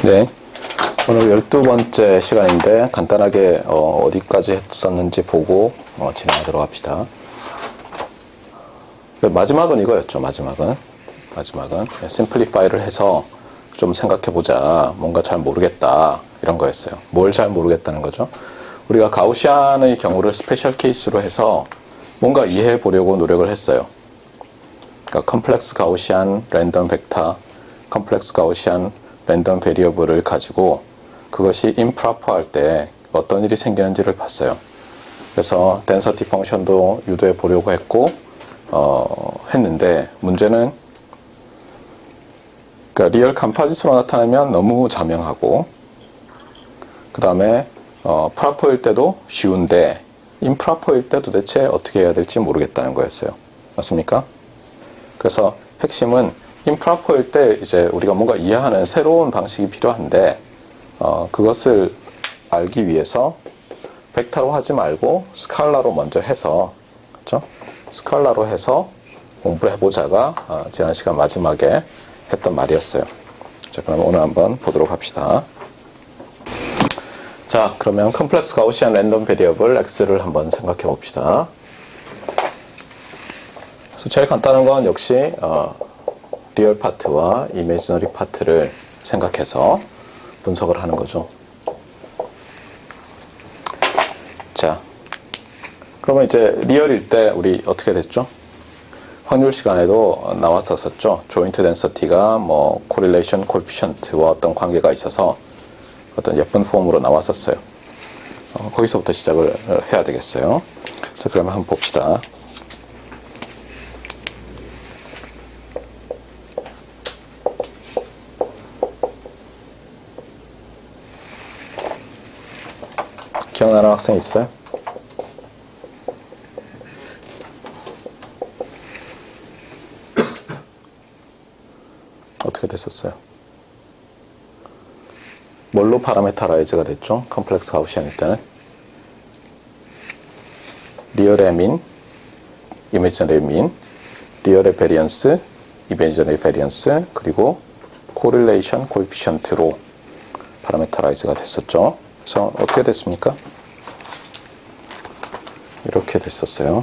네, 오늘 12번째 시간인데 간단하게 어디까지 했었는지 보고 진행하도록 합시다. 마지막은 이거였죠. 마지막은 심플리파이를 해서 좀 생각해보자. 뭔가 잘 모르겠다 이런 거였어요. 뭘 잘 모르겠다는 거죠. 우리가 가우시안의 경우를 스페셜 케이스로 해서 뭔가 이해해 보려고 노력을 했어요. 그러니까 컴플렉스 가우시안 랜덤 벡터, 컴플렉스 가우시안 랜덤 베리어블을 가지고 그것이 임프로퍼 할 때 어떤 일이 생기는지를 봤어요. 그래서 덴서티 펑션도 유도해 보려고 했고 했는데 문제는 그러니까 리얼 컴포짓으로 나타나면 너무 자명하고 그 다음에 프로퍼일 때도 쉬운데 임프로퍼일 때 도대체 어떻게 해야 될지 모르겠다는 거였어요. 맞습니까? 그래서 핵심은 임프로퍼일 때 이제 우리가 뭔가 이해하는 새로운 방식이 필요한데 그것을 알기 위해서 벡터로 하지 말고 스칼라로 먼저 해서 그렇죠? 스칼라로 해서 공부를 해보자가 지난 시간 마지막에 했던 말이었어요. 자, 그럼 오늘 한번 보도록 합시다. 자, 그러면 컴플렉스 가우시안 랜덤 베리어블 X를 한번 생각해 봅시다. 그래서 제일 간단한 건 역시 리얼 파트와 이미지너리 파트를 생각해서 분석을 하는 거죠. 자, 그러면 이제 리얼일 때 우리 어떻게 됐죠? 확률 시간에도 나왔었죠. 조인트 덴서티가 뭐 코릴레이션 코에피션트와 어떤 관계가 있어서 어떤 예쁜 폼으로 나왔었어요. 거기서부터 시작을 해야 되겠어요. 자, 그러면 한번 봅시다. 기억나는 학생 있어요? 어떻게 됐었어요? 뭘로 파라메타라이즈가 됐죠? 컴플렉스 가우시안일 때는 리얼의 민, 이미지너리의 민, 리얼의 베리언스, 이미지너리의 베리언스, 그리고 코릴레이션 코에피션트로 파라메타라이즈가 됐었죠. 그래서 어떻게 됐습니까? 이렇게 됐었어요.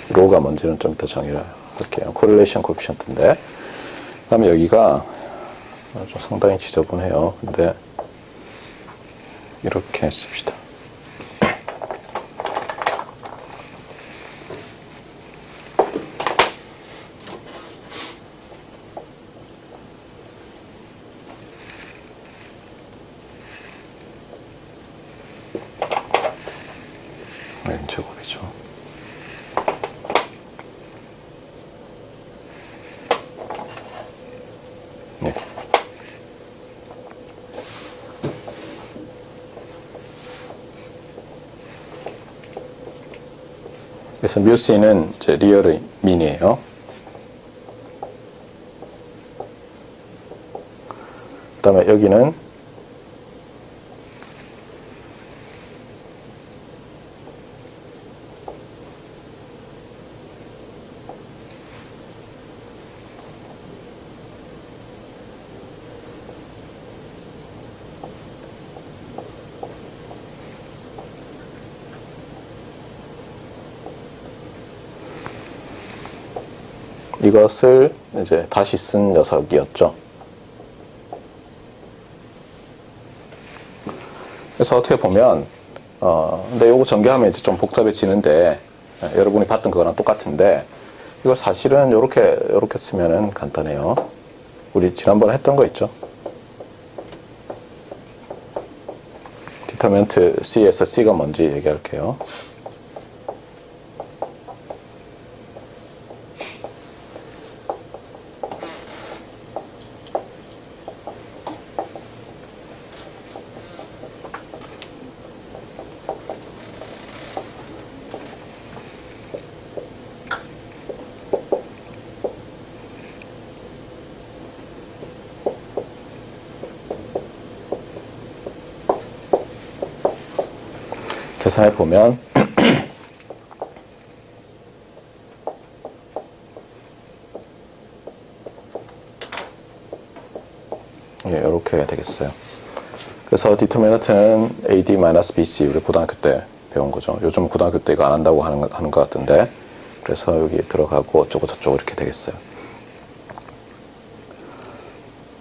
로가 뭔지는 좀 이따 정의를 할게요. 코릴레이션 코에피션트인데 그 다음에 여기가 좀 상당히 지저분해요. 근데 이렇게 씁시다. n 제곱이죠. 네. 그래서 뮤C는 이제 리얼의 민이에요. 그 다음에 여기는 이것을 이제 다시 쓴 녀석이었죠. 그래서 어떻게 보면 근데 요거 전개하면 이제 좀 복잡해지는데 여러분이 봤던 그거랑 똑같은데 이걸 사실은 요렇게 쓰면은 간단해요. 우리 지난번에 했던 거 있죠. 디터멘트 C에서 C가 뭔지 얘기할게요. 계산해 보면 예, 이렇게 되겠어요. 그래서 디터미넌트는 AD-BC 우리 고등학교 때 배운 거죠. 요즘 고등학교 때 이거 안 한다고 하는 것 같은데, 그래서 여기 들어가고 어쩌고 저쩌고 이렇게 되겠어요.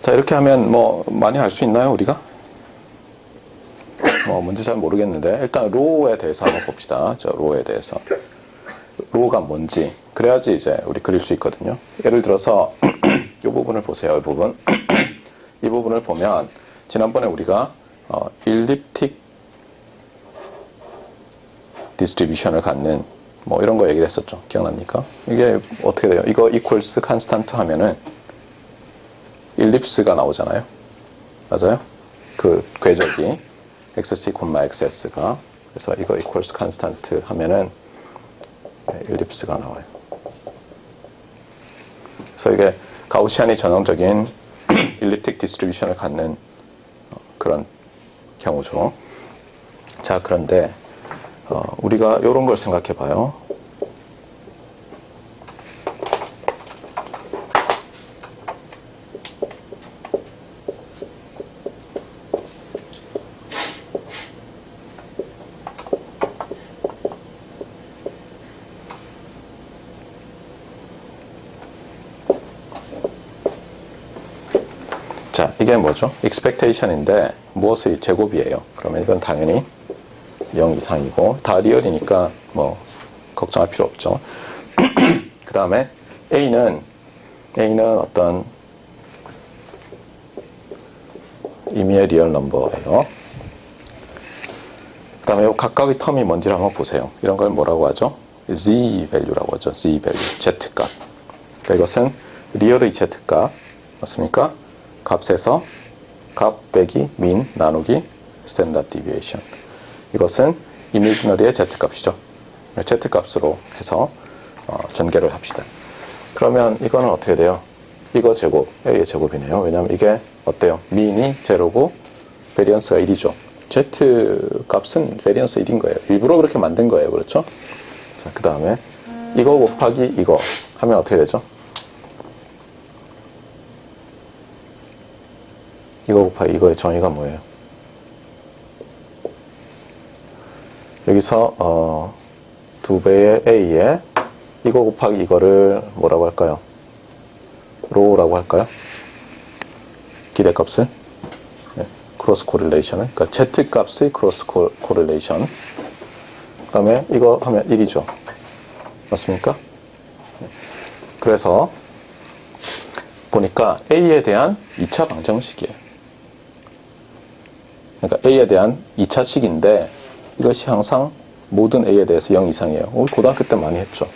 자, 이렇게 하면 뭐 많이 알 수 있나요, 우리가? 뭔지 잘 모르겠는데 일단 로우에 대해서 한번 봅시다. 저 로우에 대해서. 로우가 뭔지. 그래야지 이제 우리 그릴 수 있거든요. 예를 들어서 이 부분을 보세요. 이 부분. 이 부분을 보면 지난번에 우리가 일립틱 디스트리뷰션을 갖는 뭐 이런 거 얘기를 했었죠. 기억납니까? 이게 어떻게 돼요? 이거 equals constant 하면은 일립스가 나오잖아요. 맞아요? 그 궤적이 xc, xs가 그래서 이거 equals constant 하면은 일립스가 나와요. 그래서 이게 가우시안이 전형적인 일립틱 디스트리뷰션을 갖는 그런 경우죠. 자, 그런데 우리가 이런 걸 생각해 봐요. 자, 이게 뭐죠? expectation인데 무엇의 제곱이에요. 그러면 이건 당연히 0 이상이고 다 리얼이니까 뭐 걱정할 필요 없죠. 그 다음에 A는 어떤 임의의 리얼 넘버예요. 그 다음에 각각의 텀이 뭔지를 한번 보세요. 이런 걸 뭐라고 하죠? Z value라고 하죠. Z value, Z값. 그러니까 이것은 리얼의 Z값 맞습니까? 값에서 값 빼기 민 나누기 스탠다드 디비에이션. 이것은 이미지너리의 Z값이죠. Z값으로 해서 전개를 합시다. 그러면 이거는 어떻게 돼요? 이거 제곱, A의 제곱이네요. 왜냐하면 이게 어때요? 민이 제로고 베리언스가 1이죠. Z값은 베리언스 1인 거예요. 일부러 그렇게 만든 거예요. 그렇죠? 자, 그 다음에 이거 곱하기 이거 하면 어떻게 되죠? 이거 곱하기 이거의 정의가 뭐예요? 여기서 2배의 A에 이거 곱하기 이거를 뭐라고 할까요? 로우라고 할까요? 기대값을 네, 크로스 코릴레이션을 그러니까 Z값의 크로스 코릴레이션. 그 다음에 이거 하면 1이죠. 맞습니까? 네. 그래서 보니까 A에 대한 2차 방정식이에요. 그러니까 A에 대한 2차식인데 이것이 항상 모든 A에 대해서 0 이상이에요. 우리 고등학교 때 많이 했죠.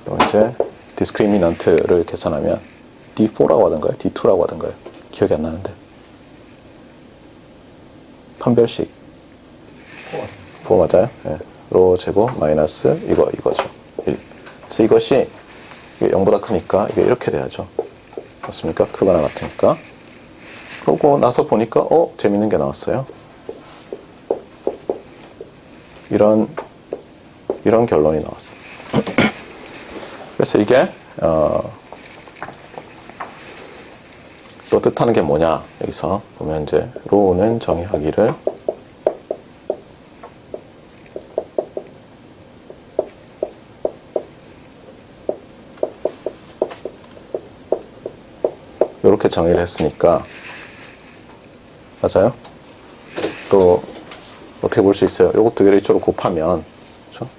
그럼 이제 디스크리미넌트를 계산하면 D4라고 하던가요? D2라고 하던가요? 기억이 안 나는데. 판별식. 4 맞아요? 네. 로 제곱 마이너스 이거죠. 1. 그래서 이것이 0보다 크니까 이게 이렇게 돼야죠. 맞습니까? 크거나 같으니까. 그러고 나서 보니까 재밌는 게 나왔어요. 이런 결론이 나왔어요. 그래서 이게 또 뜻하는 게 뭐냐? 여기서 보면 이제 로우는 정의하기를 이렇게 정의를 했으니까 맞아요? 또 어떻게 볼 수 있어요? 요것 두 개를 이쪽으로 곱하면 그렇죠?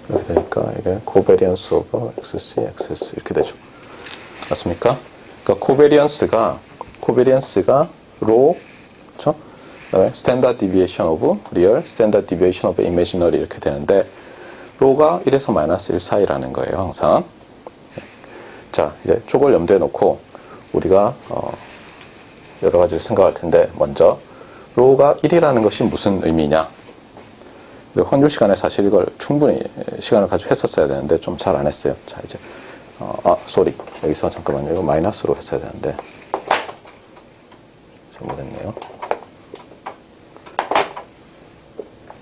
이렇게 되니까 이게 코베리언스 오버 XC, XS 이렇게 되죠. 맞습니까? 그러니까 코베리언스가 로, 그렇죠? 그다음에 스탠다드 디비에이션 오브 리얼, 스탠다드 디비에이션 오브 이미지너리 이렇게 되는데 로가 1에서 마이너스 1 사이라는 거예요. 항상. 자, 이제 쪽을 염두에 놓고 우리가 여러 가지를 생각할 텐데 먼저 로가 1이라는 것이 무슨 의미냐? 환율 시간에 사실 이걸 충분히 시간을 가지고 했었어야 되는데 좀 잘 안 했어요. 자, 이제 쏘리. 여기서 잠깐만요. 이거 마이너스로 했어야 되는데 잘못했네요.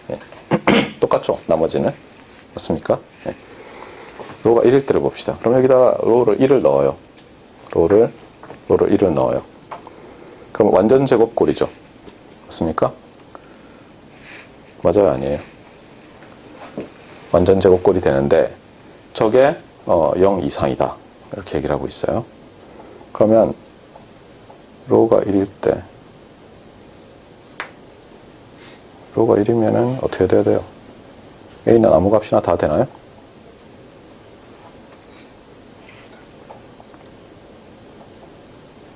네. 똑같죠? 나머지는 맞습니까? 네. 로가 1일 때를 봅시다. 그럼 여기다가 로를 1을 넣어요. 로를 1을 넣어요. 그럼 완전 제곱꼴이죠. 맞습니까? 맞아요? 아니에요? 완전 제곱꼴이 되는데 저게 0 이상이다. 이렇게 얘기를 하고 있어요. 그러면 로가 1일 때 로가 1이면은 어떻게 돼야 돼요? A는 아무 값이나 다 되나요?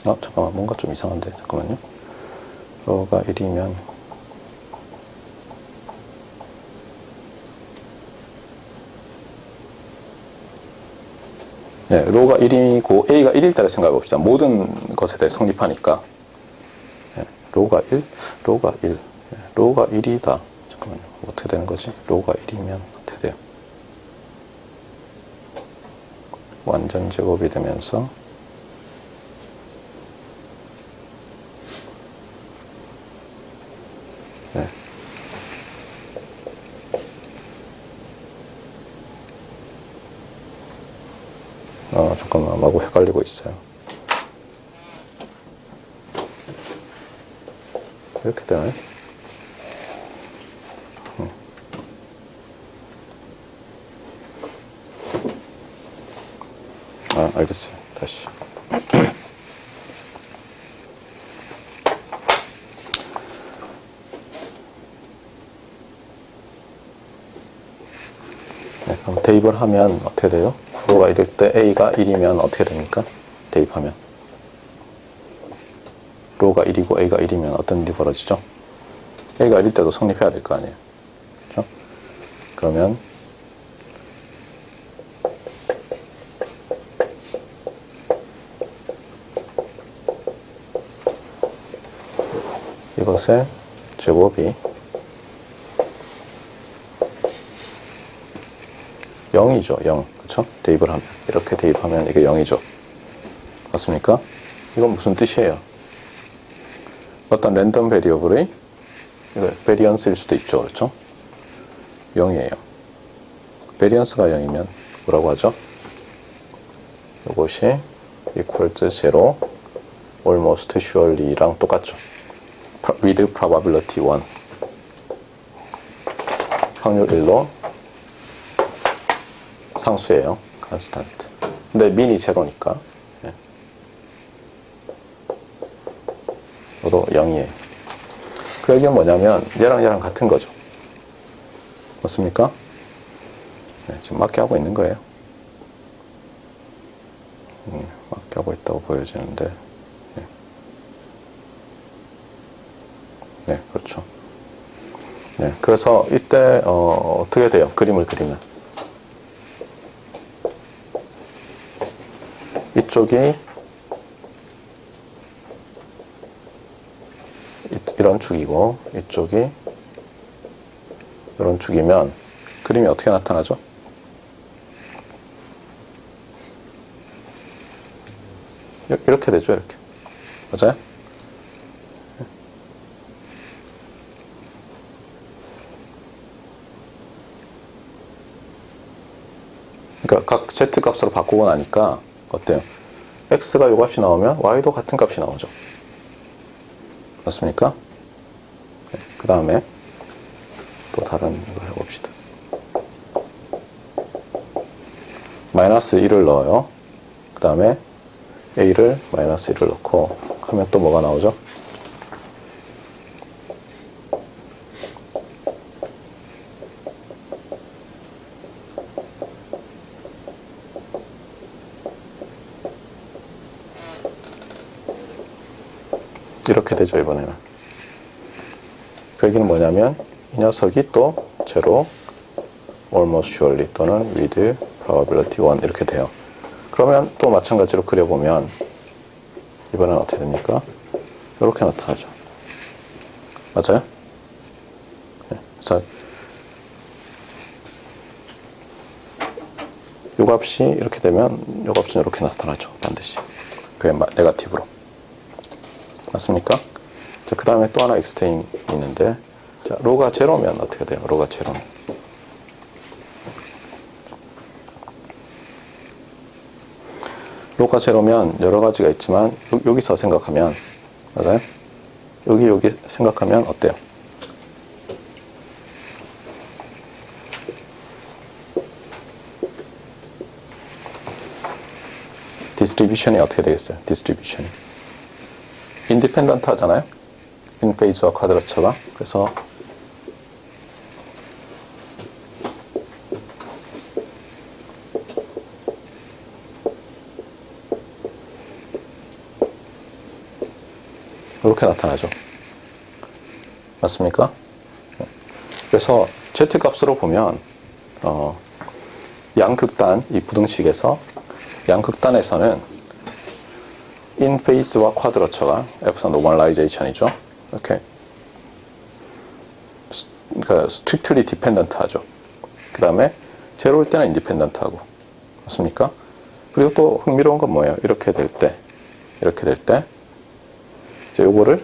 잠깐만, 뭔가 좀 이상한데, 잠깐만요. 로가 1이면, 네, 로가 1이고, A가 1일 때를 생각해 봅시다. 모든 것에 대해 성립하니까. 네, 로가 1, 로가 1, 네, 로가 1이다. 잠깐만요. 어떻게 되는 거지? 로가 1이면 어떻게 돼요? 완전 제곱이 되면서, 네. 잠깐만, 마구 헷갈리고 있어요. 이렇게 되나요? 알겠어요. 다시. 네, 그럼 대입을 하면 어떻게 돼요? 로가 1일 때 A가 1이면 어떻게 됩니까? 대입하면. 로가 1이고 A가 1이면 어떤 일이 벌어지죠? A가 1일 때도 성립해야 될 거 아니에요. 그렇죠? 그러면 이것의 제곱이 0이죠. 0. 그렇죠? 대입을 하면. 이렇게 대입하면 이게 0이죠. 맞습니까? 이건 무슨 뜻이에요? 어떤 랜덤 베리어블의 이거 베리언스일 수도 있죠. 그렇죠? 0이에요. 베리언스가 0이면 뭐라고 하죠? 이것이 equals 0 almost surely랑 똑같죠. with probability 1 확률 1로 상수예요. constant. 근데 민이 제로니까 네. 이것도 0이에요. 그 얘기는 뭐냐면 얘랑 같은 거죠. 맞습니까? 네, 지금 맞게 하고 있는 거예요. 맞게 하고 있다고 보여지는데 네, 네 그렇죠. 네, 그래서 이때 어떻게 돼요? 그림을 그리면 이쪽이 이런 축이고 이쪽이 이런 축이면 그림이 어떻게 나타나죠? 이렇게 되죠, 이렇게. 맞아요? 그러니까 각 z 값으로 바꾸고 나니까 어때요? x가 요 값이 나오면 y도 같은 값이 나오죠. 맞습니까? 네, 그 다음에 또 다른 걸 해봅시다. 마이너스 1을 넣어요. 그 다음에 a를 마이너스 1을 넣고 하면 또 뭐가 나오죠? 이렇게 되죠, 이번에는. 그 얘기는 뭐냐면 이 녀석이 또 제로, almost surely 또는 with probability 1 이렇게 돼요. 그러면 또 마찬가지로 그려보면 이번엔 어떻게 됩니까? 이렇게 나타나죠. 맞아요? 네. 그래서 요 값이 이렇게 되면 요 값은 이렇게 나타나죠. 반드시. 그게 네거티브로. 맞습니까? 자, 그 다음에 또 하나 익스트림이 있는데, 자, 로가 제로면 어떻게 돼요? 로가 제로면. 로가 제로면 여러 가지가 있지만, 여기서 생각하면, 맞아요? 여기 생각하면 어때요? 디스트리뷰션이 어떻게 되겠어요? 디스트리뷰션이. 인디펜던트 하잖아요? 인페이스와 쿼드러처가. 그래서 이렇게 나타나죠. 맞습니까? 그래서 Z값으로 보면 양극단, 이 부등식에서 양극단에서는 인페이스와 쿼드러처가 F선 노멀라이제이션이죠. 이렇게 그러니까 strictly dependent 하죠. 그 다음에 제로일 때는 independent 하고. 맞습니까? 그리고 또 흥미로운 건 뭐예요? 이렇게 될 때 이제 요거를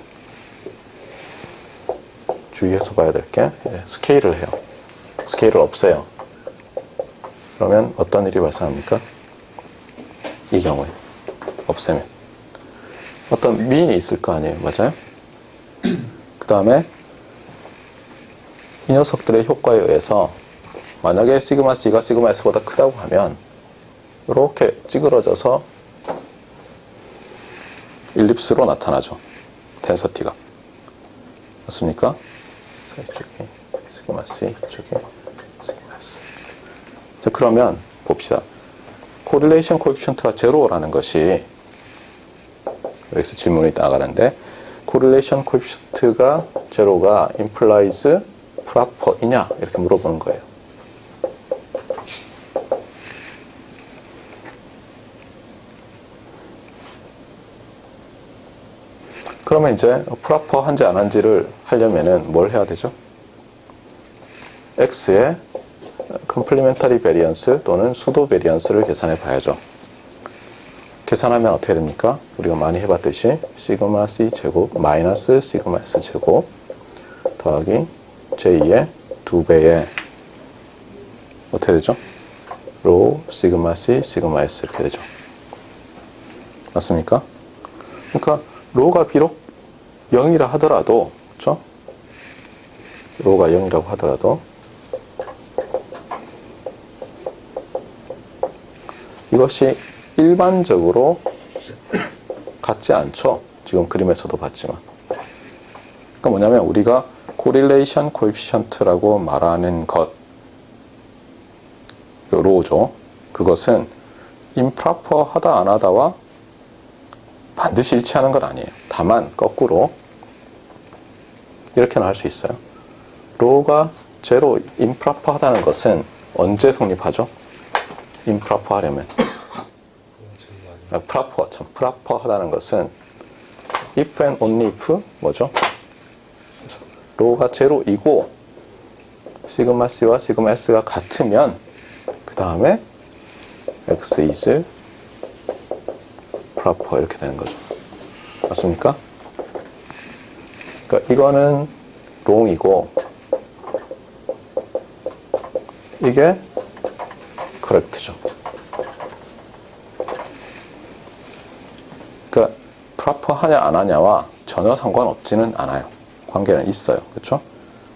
주의해서 봐야 될 게 스케일을 해요. 스케일을 없애요. 그러면 어떤 일이 발생합니까? 이 경우에 없애면 어떤 미인이 있을 거 아니에요. 맞아요? 그 다음에 이 녀석들의 효과에 의해서 만약에 시그마 C가 시그마 S보다 크다고 하면 이렇게 찌그러져서 일립스로 나타나죠. 텐서티가. 맞습니까? 이쪽에 시그마 C, 이쪽에 시그마 S. 자, 그러면 봅시다. 코릴레이션 코에피션트가 제로라는 것이 여기서 질문이 나가는데 코릴레이션 코에피션트가 제로가 implies proper이냐 이렇게 물어보는 거예요. 그러면 이제 proper 한지 안 한지를 하려면은 뭘 해야 되죠? X의 complementary variance 또는 pseudo variance를 계산해 봐야죠. 계산하면 어떻게 됩니까? 우리가 많이 해봤듯이 시그마 C 제곱 마이너스 시그마 S 제곱 더하기 J의 2배의 어떻게 되죠? 로 시그마 C 시그마 S 이렇게 되죠. 맞습니까? 그러니까 로가 비록 0이라 하더라도 그렇죠? 로가 0이라고 하더라도 이것이 일반적으로 같지 않죠. 지금 그림에서도 봤지만. 그러니까 뭐냐면 우리가 correlation coefficient라고 말하는 것, 로죠. 그것은 improper 하다 안 하다와 반드시 일치하는 건 아니에요. 다만 거꾸로 이렇게는 할 수 있어요. 로가 제로 improper 하다는 것은 언제 성립하죠? improper 하려면. proper 하다는 것은 if and only if 뭐죠? 로가 제로이고 시그마 C와 시그마 S가 같으면 그 다음에 X is proper 이렇게 되는 거죠. 맞습니까? 그러니까 이거는 wrong이고 이게 correct죠. 그러니까 proper 하냐 안 하냐와 전혀 상관없지는 않아요. 관계는 있어요. 그렇죠?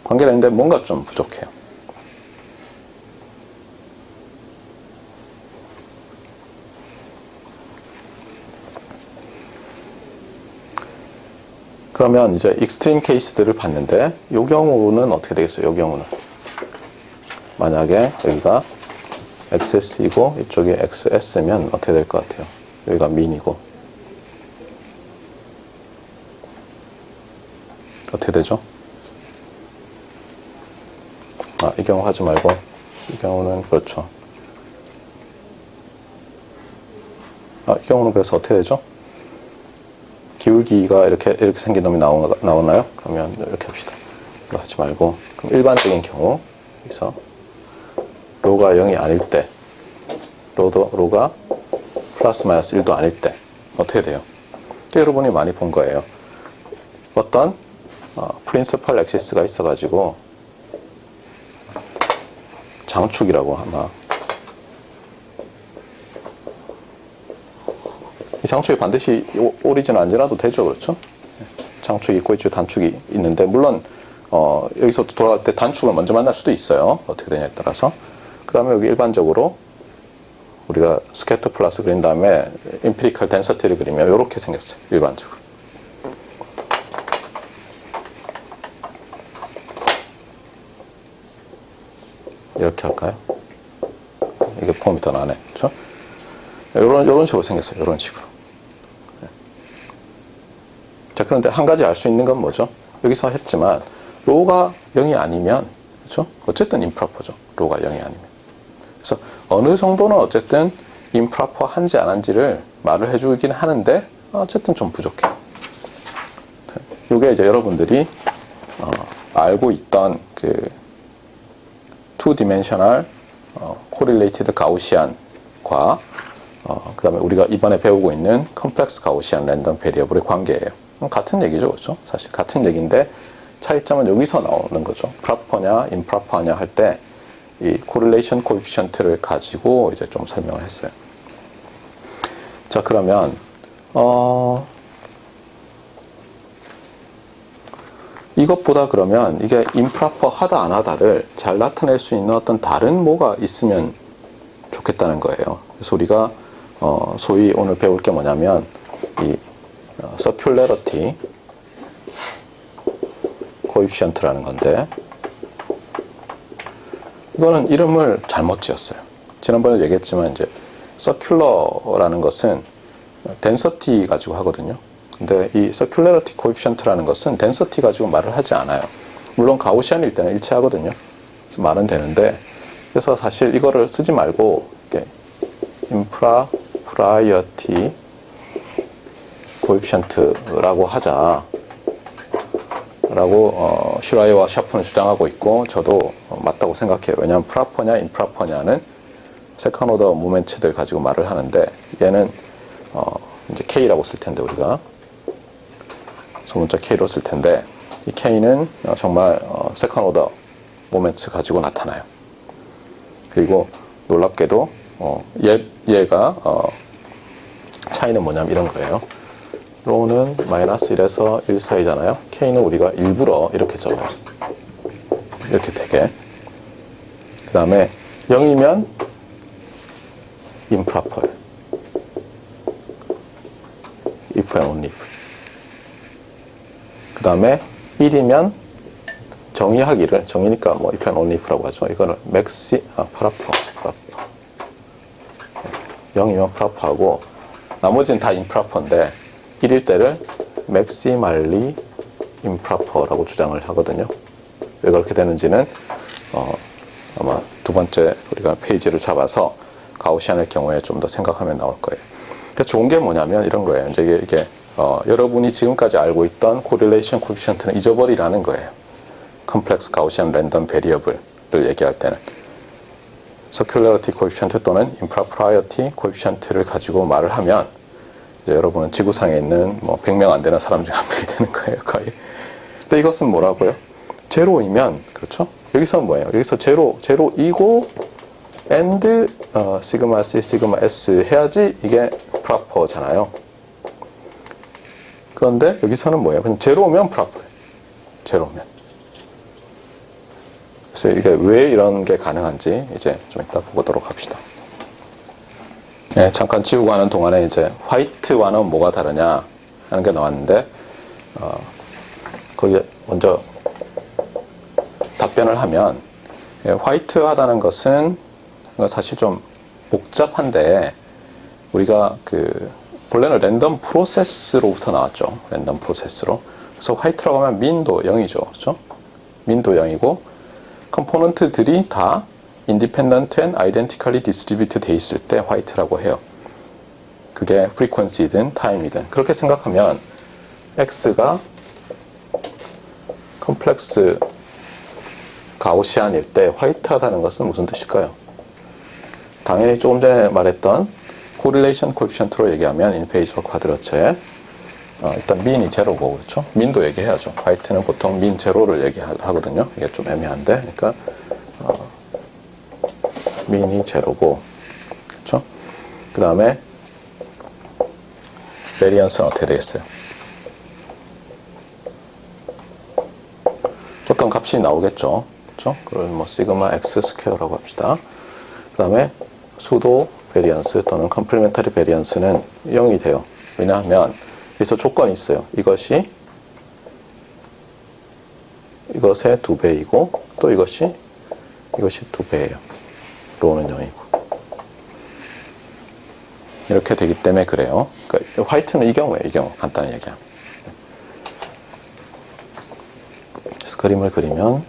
관계는 있는데 뭔가 좀 부족해요. 그러면 이제 익스트림 케이스들을 봤는데 이 경우는 어떻게 되겠어요? 이 경우는 만약에 여기가 XS이고 이쪽이 XS면 어떻게 될 것 같아요? 여기가 민이고 어떻게 되죠? 이 경우 하지 말고 이 경우는 그렇죠. 이 경우는 그래서 어떻게 되죠? 기울기가 이렇게 생긴 놈이 나오나요? 그러면 이렇게 합시다. 이거 하지 말고 그럼 일반적인 경우 여기서 로가 0이 아닐 때 로가 플러스 마이너스 1도 아닐 때 어떻게 돼요? 여러분이 많이 본 거예요. 어떤 프린시펄 엑시스가 있어가지고 장축이라고 아마 이 장축이 반드시 오리진 아니라도 되죠, 그렇죠? 장축이 있고 이쪽에 단축이 있는데 물론 여기서 돌아갈 때 단축을 먼저 만날 수도 있어요. 어떻게 되냐에 따라서. 그 다음에 여기 일반적으로 우리가 스캐터 플러스 그린 다음에 임피리컬 덴서티를 그리면 이렇게 생겼어요. 일반적으로. 이렇게 할까요? 이게 폼이 더 나네. 그렇죠? 이런 식으로 생겼어요. 이런 식으로. 자, 그런데 한 가지 알 수 있는 건 뭐죠? 여기서 했지만 로가 0이 아니면 그렇죠? 어쨌든 임프로퍼죠. 로가 0이 아니면. 그래서 어느 정도는 어쨌든 임프로퍼 한지 안 한지를 말을 해주긴 하는데 어쨌든 좀 부족해요. 이게 이제 여러분들이 알고 있던 그 투디멘셔널 코릴레이티드 가우시안과 그 다음에 우리가 이번에 배우고 있는 컴플렉스 가우시안 랜덤 베리어블의 관계예요. 같은 얘기죠, 그렇죠? 사실 같은 얘기인데 차이점은 여기서 나오는 거죠. 프로퍼냐, 임프로퍼냐 할 때 이 코릴레이션 코에피션트를 가지고 이제 좀 설명을 했어요. 자, 그러면 이것보다 그러면 이게 임프로퍼 하다 안 하다를 잘 나타낼 수 있는 어떤 다른 뭐가 있으면 좋겠다는 거예요. 그래서 우리가 소위 오늘 배울 게 뭐냐면 이 서큘레러티 코에피션트라는 건데 이거는 이름을 잘못 지었어요. 지난번에 얘기했지만 이제 서큘러라는 것은 덴서티 가지고 하거든요. 근데 이 서큘레러티 코에피션트라는 것은 덴서티 가지고 말을 하지 않아요. 물론 가우시안일 때는 일치하거든요. 그래서 말은 되는데 그래서 사실 이거를 쓰지 말고 임프라이어티 코에피션트라고 하자 라고 슈라이어와 샤프는 주장하고 있고 저도 맞다고 생각해요. 왜냐하면 프라퍼냐 임프라퍼냐는 세컨 오더 모멘트들 가지고 말을 하는데 얘는 이제 K라고 쓸 텐데 우리가 소문자 K로 쓸 텐데 이 K는 정말 세컨 오더 모멘트 가지고 나타나요. 그리고 놀랍게도 얘가 차이는 뭐냐면 이런 거예요. 로는 마이너스 1에서 1 사이잖아요. K는 우리가 일부러 이렇게 적어요. 이렇게 되게. 그 다음에 0이면 improper. if and only if. 그 다음에 1이면 정의하기를, 정의니까 뭐 if and only if라고 하죠. 이거를 proper. 0이면 proper하고 나머지는 다 improper인데 1일 때를 maximally improper라고 주장을 하거든요. 왜 그렇게 되는지는 아마 두 번째 우리가 페이지를 잡아서 가우시안의 경우에 좀 더 생각하면 나올 거예요. 그래서 좋은 게 뭐냐면 이런 거예요. 이제 이게 여러분이 지금까지 알고 있던 코릴레이션 코에피션트는 잊어버리라는 거예요. 컴플렉스 가우시안 랜덤 베리어블을 얘기할 때는 서큘러리티 코에피션트 또는 임프로프라이어티 코에피션트를 가지고 말을 하면 이제 여러분은 지구상에 있는 뭐 100명 안 되는 사람 중에 한 명이 되는 거예요, 거의. 근데 이것은 뭐라고요? 제로이면, 그렇죠? 여기서 뭐예요? 여기서 제로이고, and, 시그마 C, 시그마 S 해야지 이게 proper잖아요. 그런데 여기서는 뭐예요? 그냥 제로면 proper. 제로면. 그래서 이게 왜 이런 게 가능한지 이제 좀 이따 보도록 합시다. 네, 잠깐 지우고 가는 동안에 이제 화이트와는 뭐가 다르냐 하는 게 나왔는데 거기에 먼저 답변을 하면 화이트하다는 것은 사실 좀 복잡한데 우리가 본래는 랜덤 프로세스로부터 나왔죠. 랜덤 프로세스로. 그래서 화이트라고 하면 민도 0이죠. 그렇죠? 민도 0이고 컴포넌트들이 다 independent and identically distributed 돼 있을 때 화이트라고 해요. 그게 frequency든 time이든 그렇게 생각하면 x가 컴플렉스 가우시안일 때 화이트하다는 것은 무슨 뜻일까요? 당연히 조금 전에 말했던 correlation coefficient로 얘기하면 인페이스와 쿼드러츠에 일단 민이 제로고 그렇죠? 민도 얘기해야죠. 화이트는 보통 민 제로를 얘기하거든요. 이게 좀 애매한데, 그러니까 민이 제로고 그렇죠? 그 다음에 베리언스는 어떻게 되겠어요? 어떤 값이 나오겠죠. 그렇죠? 그걸 뭐 시그마 x 스퀘어라고 합시다. 그 다음에 수도 베리언스 또는 컴플리멘터리 베리언스는 0이 돼요. 왜냐하면 여기서 조건이 있어요. 이것의 2배이고 또 이것이 2배예요. 로는 0이고. 이렇게 되기 때문에 그래요. 그러니까 화이트는 이 경우에 이 경우 간단히 얘기하면. 그래서 그림을 그리면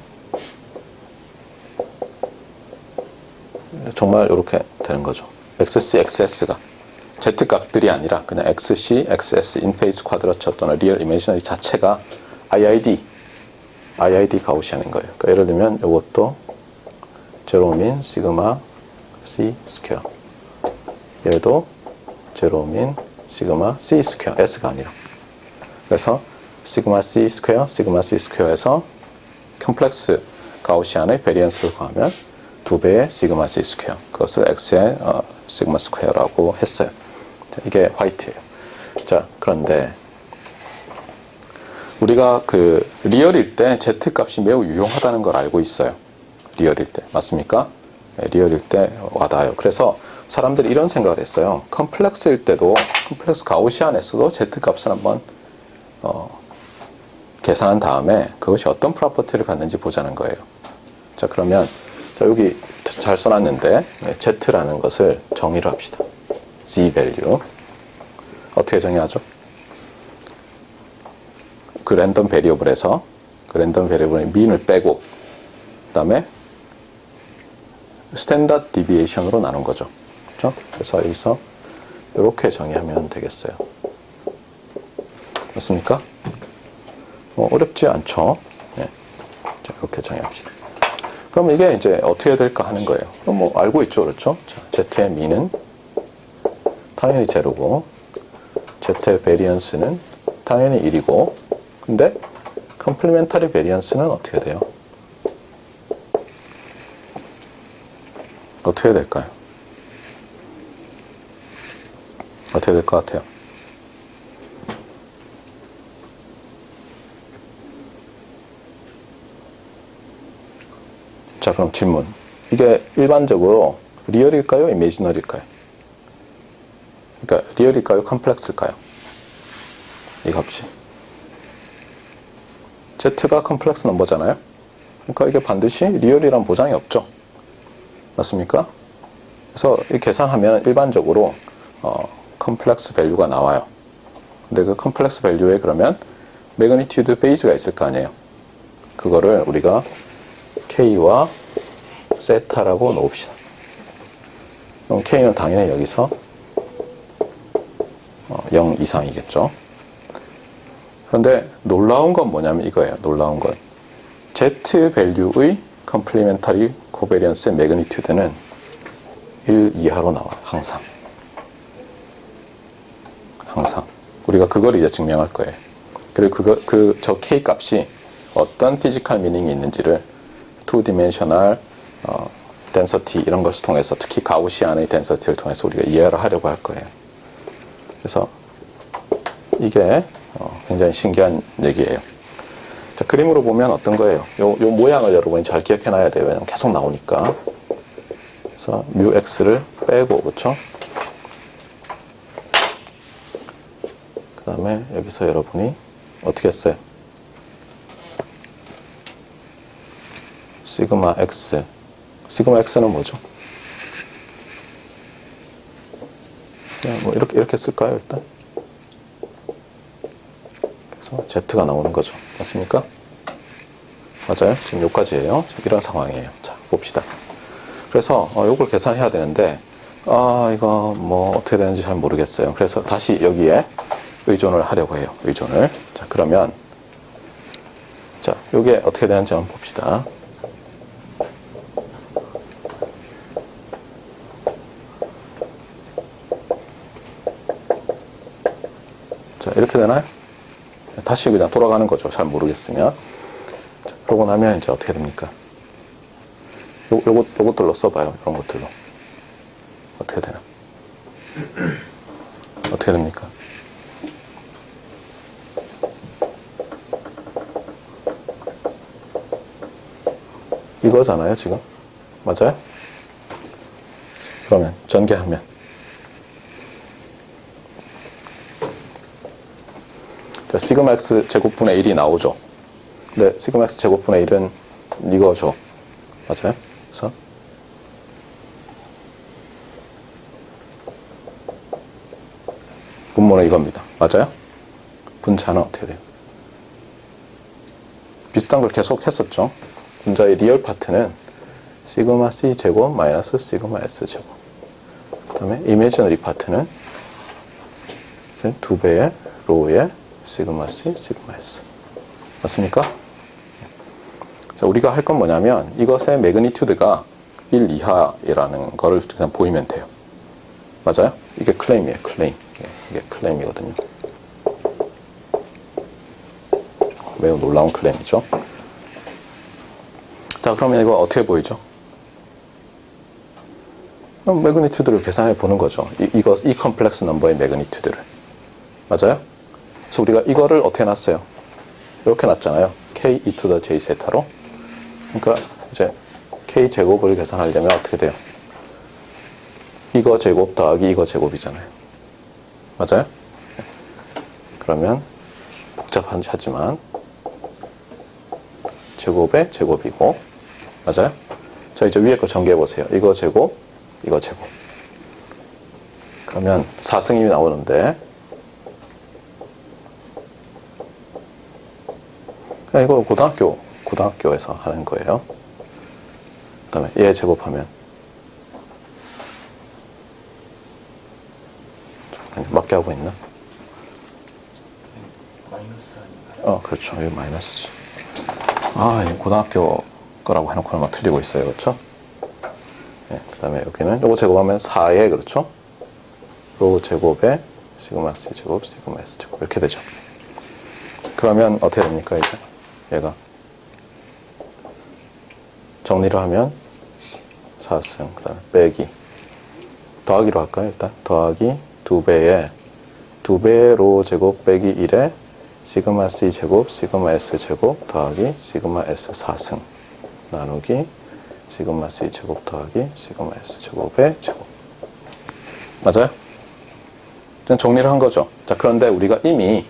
정말 이렇게 되는 거죠. XC, XS가 Z값들이 아니라 그냥 XC, XS, 인페이스 쿼드러처 또는 리얼 이미지너리 자체가 IID 가우시안인 거예요. 그러니까 예를 들면 이것도 제로민 시그마 C 스퀘어, 얘도 제로민 시그마 C 스퀘어, S가 아니라. 그래서 시그마 C 스퀘어에서 컴플렉스 가우시안의 베리언스를 구하면 2배의 시그마 C 스퀘어, 그것을 X의 시그마 스퀘어라고 했어요. 이게 화이트예요. 자, 그런데 우리가 그 리얼일 때 Z 값이 매우 유용하다는 걸 알고 있어요. 리얼일 때. 맞습니까? 네, 리얼일 때 와닿아요. 그래서 사람들이 이런 생각을 했어요. 컴플렉스일 때도, 컴플렉스 가우시안에서도 Z 값을 한번 계산한 다음에 그것이 어떤 프로퍼티를 갖는지 보자는 거예요. 자, 그러면 자, 여기 잘 써놨는데 Z라는 것을 정의를 합시다. Z value. 어떻게 정의하죠? 그 랜덤 베리어블에서 그 랜덤 베리어블의 민을 빼고 그 다음에 스탠다드 디비에이션으로 나눈 거죠. 그렇죠? 그래서 여기서 이렇게 정의하면 되겠어요. 맞습니까? 어렵지 않죠? 네. 자, 이렇게 정의합시다. 그럼 이게 이제 어떻게 될까 하는 거예요. 그럼 뭐 알고 있죠, 그렇죠? 자, Z의 민은 당연히 제로고, Z의 베리언스는 당연히 1이고, 근데 컴플리멘터리 베리언스는 어떻게 돼요? 어떻게 될까요? 어떻게 될 것 같아요? 자, 그럼 질문. 이게 일반적으로 리얼일까요? 이미지너리일까요? 그러니까 리얼일까요? 컴플렉스일까요? 이 값이. Z가 컴플렉스 넘버잖아요? 그러니까 이게 반드시 리얼이란 보장이 없죠. 맞습니까? 그래서 이 계산하면 일반적으로 컴플렉스 밸류가 나와요. 근데 그 컴플렉스 밸류에 그러면 매그니튜드 베이스가 있을 거 아니에요. 그거를 우리가 K와 세타라고 놓읍시다. 그럼 K는 당연히 여기서 0 이상이겠죠. 그런데 놀라운 건 뭐냐면 이거예요. 놀라운 건 Z 밸류의 컴플리멘터리 코베리언스의 매그니튜드는 1 이하로 나와요. 항상. 우리가 그걸 이제 증명할 거예요. 그리고 저 K 값이 어떤 피지컬 미닝이 있는지를 2디멘셔널 덴서티 이런 것을 통해서, 특히 가우시안의 덴서티를 통해서 우리가 이해를 하려고 할 거예요. 그래서 이게 굉장히 신기한 얘기예요. 자, 그림으로 보면 어떤 거예요? 요 모양을 여러분이 잘 기억해 놔야 돼요. 왜냐면 계속 나오니까. 그래서 뮤 x를 빼고, 그렇죠? 그 다음에 여기서 여러분이 어떻게 했어요? 시그마 x. 시그마 x는 뭐죠? 그냥 뭐 이렇게 쓸까요, 일단? 그래서 z가 나오는 거죠. 맞습니까? 맞아요? 지금 여기까지예요. 이런 상황이에요. 자, 봅시다. 그래서 요걸 계산해야 되는데 이거 뭐 어떻게 되는지 잘 모르겠어요. 그래서 다시 여기에 의존을 하려고 해요. 의존을. 자, 그러면 자, 요게 어떻게 되는지 한번 봅시다. 이렇게 되나요? 다시 그냥 돌아가는 거죠. 잘 모르겠으면. 자, 그러고 나면 이제 어떻게 됩니까? 요것들로 써봐요. 이런 것들로. 어떻게 되나? 어떻게 됩니까? 이거잖아요, 지금. 맞아요? 그러면 전개하면 자, 시그마 x 제곱분의 1이 나오죠. 근데 시그마 x 제곱분의 1은 이거죠. 맞아요? 그래서 분모는 이겁니다. 맞아요? 분자는 어떻게 돼요? 비슷한 걸 계속 했었죠. 분자의 리얼 파트는 시그마 c 제곱 마이너스 시그마 s 제곱. 그 다음에 이미지너리 파트는 2배의 로우의 시그마 c 시그마 s. 맞습니까? 자, 우리가 할 건 뭐냐면 이것의 매그니튜드가 1 이하이라는 거를 그냥 보이면 돼요. 맞아요? 이게 클레임이에요. 클레임. 이게 클레임이거든요. 매우 놀라운 클레임이죠. 자, 그러면 이거 어떻게 보이죠? 매그니튜드를 계산해 보는 거죠. 이 컴플렉스 넘버의 매그니튜드를. 맞아요? 그래서 우리가 이거를 어떻게 놨어요? 이렇게 놨잖아요. k e to the j 세타로. 그러니까 이제 k 제곱을 계산하려면 어떻게 돼요? 이거 제곱 더하기 이거 제곱이잖아요. 맞아요? 그러면 복잡하지만 제곱의 제곱이고, 맞아요? 자, 이제 위에 거 전개해 보세요. 이거 제곱, 이거 제곱. 그러면 4승이 나오는데, 이거 고등학교에서 하는 거예요. 그 다음에 얘 제곱하면 맞게 하고 있나? 마이너스 아닌가요? 그렇죠. 이거 마이너스지. 이 고등학교 거라고 해놓고는 막 틀리고 있어요. 그렇죠? 네, 그 다음에 여기는 요거 제곱하면 4에 그렇죠? 로 제곱에 시그마 c 제곱, 시그마 s 제곱 이렇게 되죠. 그러면 어떻게 됩니까? 이제 얘가 정리를 하면 4승, 그 다음에 빼기 더하기로 할까요? 일단 더하기 2배의 로 제곱 빼기 1에 시그마 c 제곱, 시그마 s 제곱 더하기 시그마 s 4승 나누기 시그마 c 제곱 더하기 시그마 s 제곱의 제곱. 맞아요? 정리를 한 거죠. 자, 그런데 우리가 이미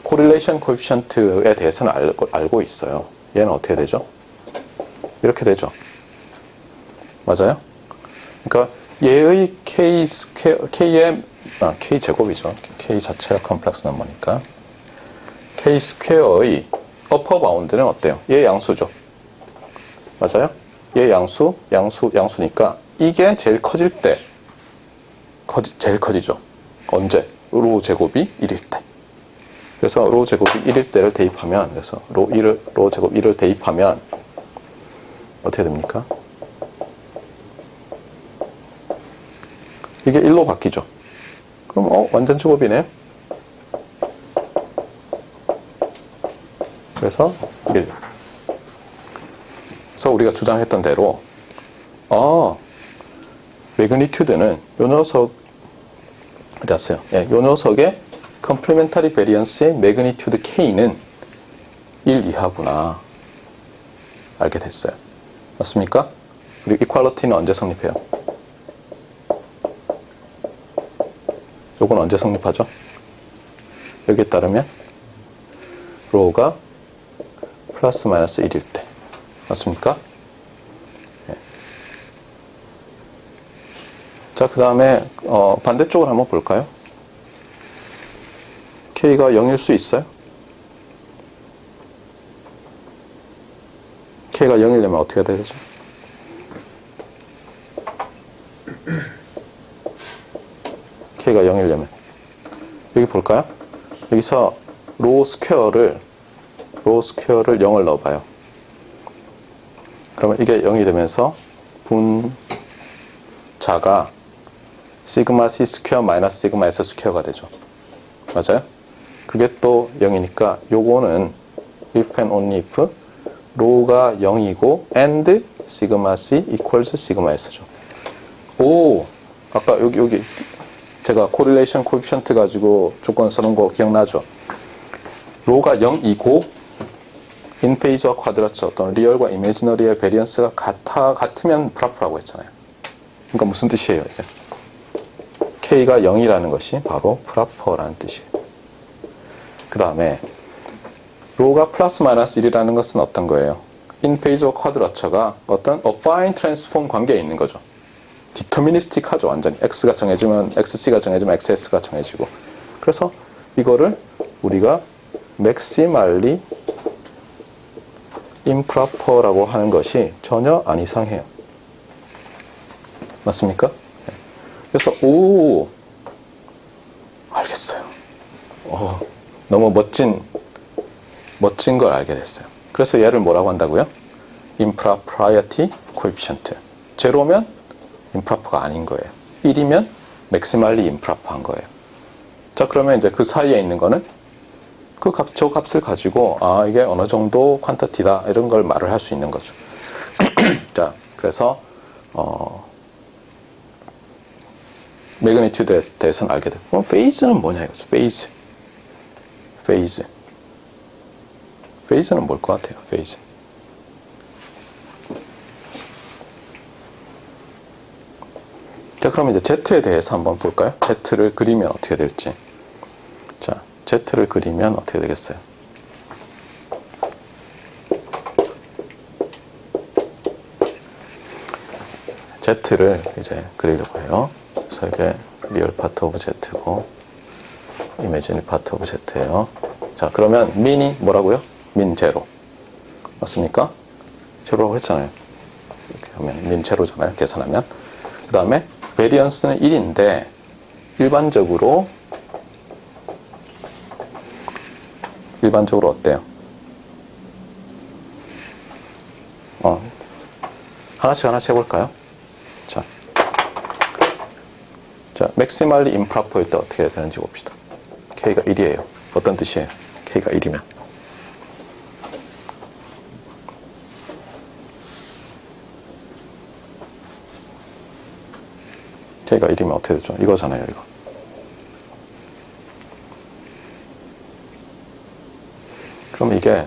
코릴레이션 코에피션트에 대해서는 알고 있어요. 얘는 어떻게 되죠? 이렇게 되죠. 맞아요? 그러니까 얘의 k 제곱이죠. k 자체가 컴플렉스 넘버니까 k 스퀘어의 어퍼 바운드는 어때요? 얘 양수죠. 맞아요? 얘 양수니까 이게 제일 커질 때 제일 커지죠. 언제? 로 제곱이 1일 때. 그래서 로 제곱이 1일 때를 대입하면, 그래서 로 제곱 1을 대입하면 어떻게 됩니까? 이게 1로 바뀌죠. 그럼 완전 제곱이네. 그래서 1. 그래서 우리가 주장했던 대로 매그니튜드는 요 녀석 어디 갔어요? 예, 요 녀석의 컴플리멘터리 베리언스의 매그니튜드 K는 1 이하구나 알게 됐어요. 맞습니까? 그리고 이퀄리티는 언제 성립해요? 요건 언제 성립하죠? 여기에 따르면 로우가 플러스 마이너스 1일 때. 맞습니까? 네. 자, 그 다음에 반대쪽을 한번 볼까요? K가 0일 수 있어요? K가 0이려면 어떻게 해야 되죠? K가 0이려면 여기 볼까요? 여기서 로 스퀘어를 0을 넣어봐요. 그러면 이게 0이 되면서 분자가 시그마 c 스퀘어 마이너스 시그마 s 스퀘어가 되죠. 맞아요? 그게 또 0이니까 요거는 if and only if rho가 0이고 and sigma c equals sigma s죠. 오, 아까 여기 제가 correlation coefficient 가지고 조건 써놓은 거 기억나죠? rho가 0이고 in phase와 쿼드라처 어떤 리얼과 이미지너리의 베리언스가 같으면 프라프라고 했잖아요. 그러니까 무슨 뜻이에요, 이게? K가 0이라는 것이 바로 프라퍼라는 뜻이에요. 그 다음에 rho가 플러스 마이너스 1이라는 것은 어떤 거예요? in phase와 쿼드라처가 어떤 affine transform 관계에 있는 거죠. 디터미니스틱하죠, 완전히. x가 정해지면 xc가 정해지면 xs가 정해지고. 그래서 이거를 우리가 maximally improper라고 하는 것이 전혀 안 이상해요. 맞습니까? 그래서 알겠어요. 너무 멋진 걸 알게 됐어요. 그래서 얘를 뭐라고 한다고요? impropriety coefficient. 제로면 improper가 아닌 거예요. 1이면 maximally improper한 거예요. 자, 그러면 이제 그 사이에 있는 거는 저 값을 가지고 이게 어느 정도 퀀터티다 이런 걸 말을 할 수 있는 거죠. 자, 그래서 매그니튜드에 대해서는 알게 되고 그럼 페이즈는 뭐냐 이거죠. 페이즈는 뭘 것 같아요? 페이즈. 자, 그럼 이제 Z에 대해서 한번 볼까요? Z를 그리면 어떻게 될지. 자, Z를 그리면 어떻게 되겠어요? Z를 이제 그리려고 해요. 그래서 이게 리얼 파트 오브 Z고 이미지너리 파트 오브 Z예요. 자, 그러면 민이 뭐라고요? 민 제로. 맞습니까? 제로라고 했잖아요. 이렇게 하면 민 제로잖아요. 계산하면. 그 다음에 베리언스는 1인데 일반적으로 어때요? 하나씩 해볼까요? 자, maximally improper일 때 어떻게 해야 되는지 봅시다. K가 1이에요. 어떤 뜻이에요? K가 1이면. K가 1이면 어떻게 되죠? 이거잖아요, 이거. 그럼 이게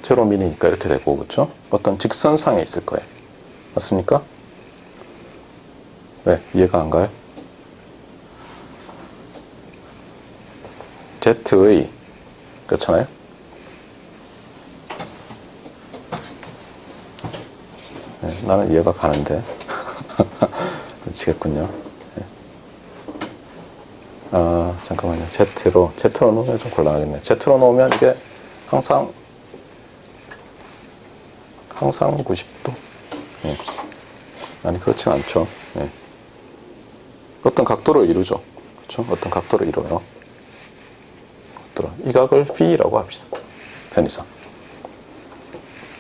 제로 미니니까 이렇게 되고, 그렇죠? 어떤 직선상에 있을 거예요. 맞습니까? 왜? 이해가 안 가요? Z의 그렇잖아요? 네, 나는 이해가 가는데 미치겠군요. 네. 잠깐만요. Z로 놓으면 좀 곤란하겠네. Z로 놓으면 이게 항상 90도? 네. 아니, 그렇진 않죠. 네. 어떤 각도를 이루죠. 그렇죠? 어떤 각도를 이뤄요. 이 각을 P라고 합시다. 편의상.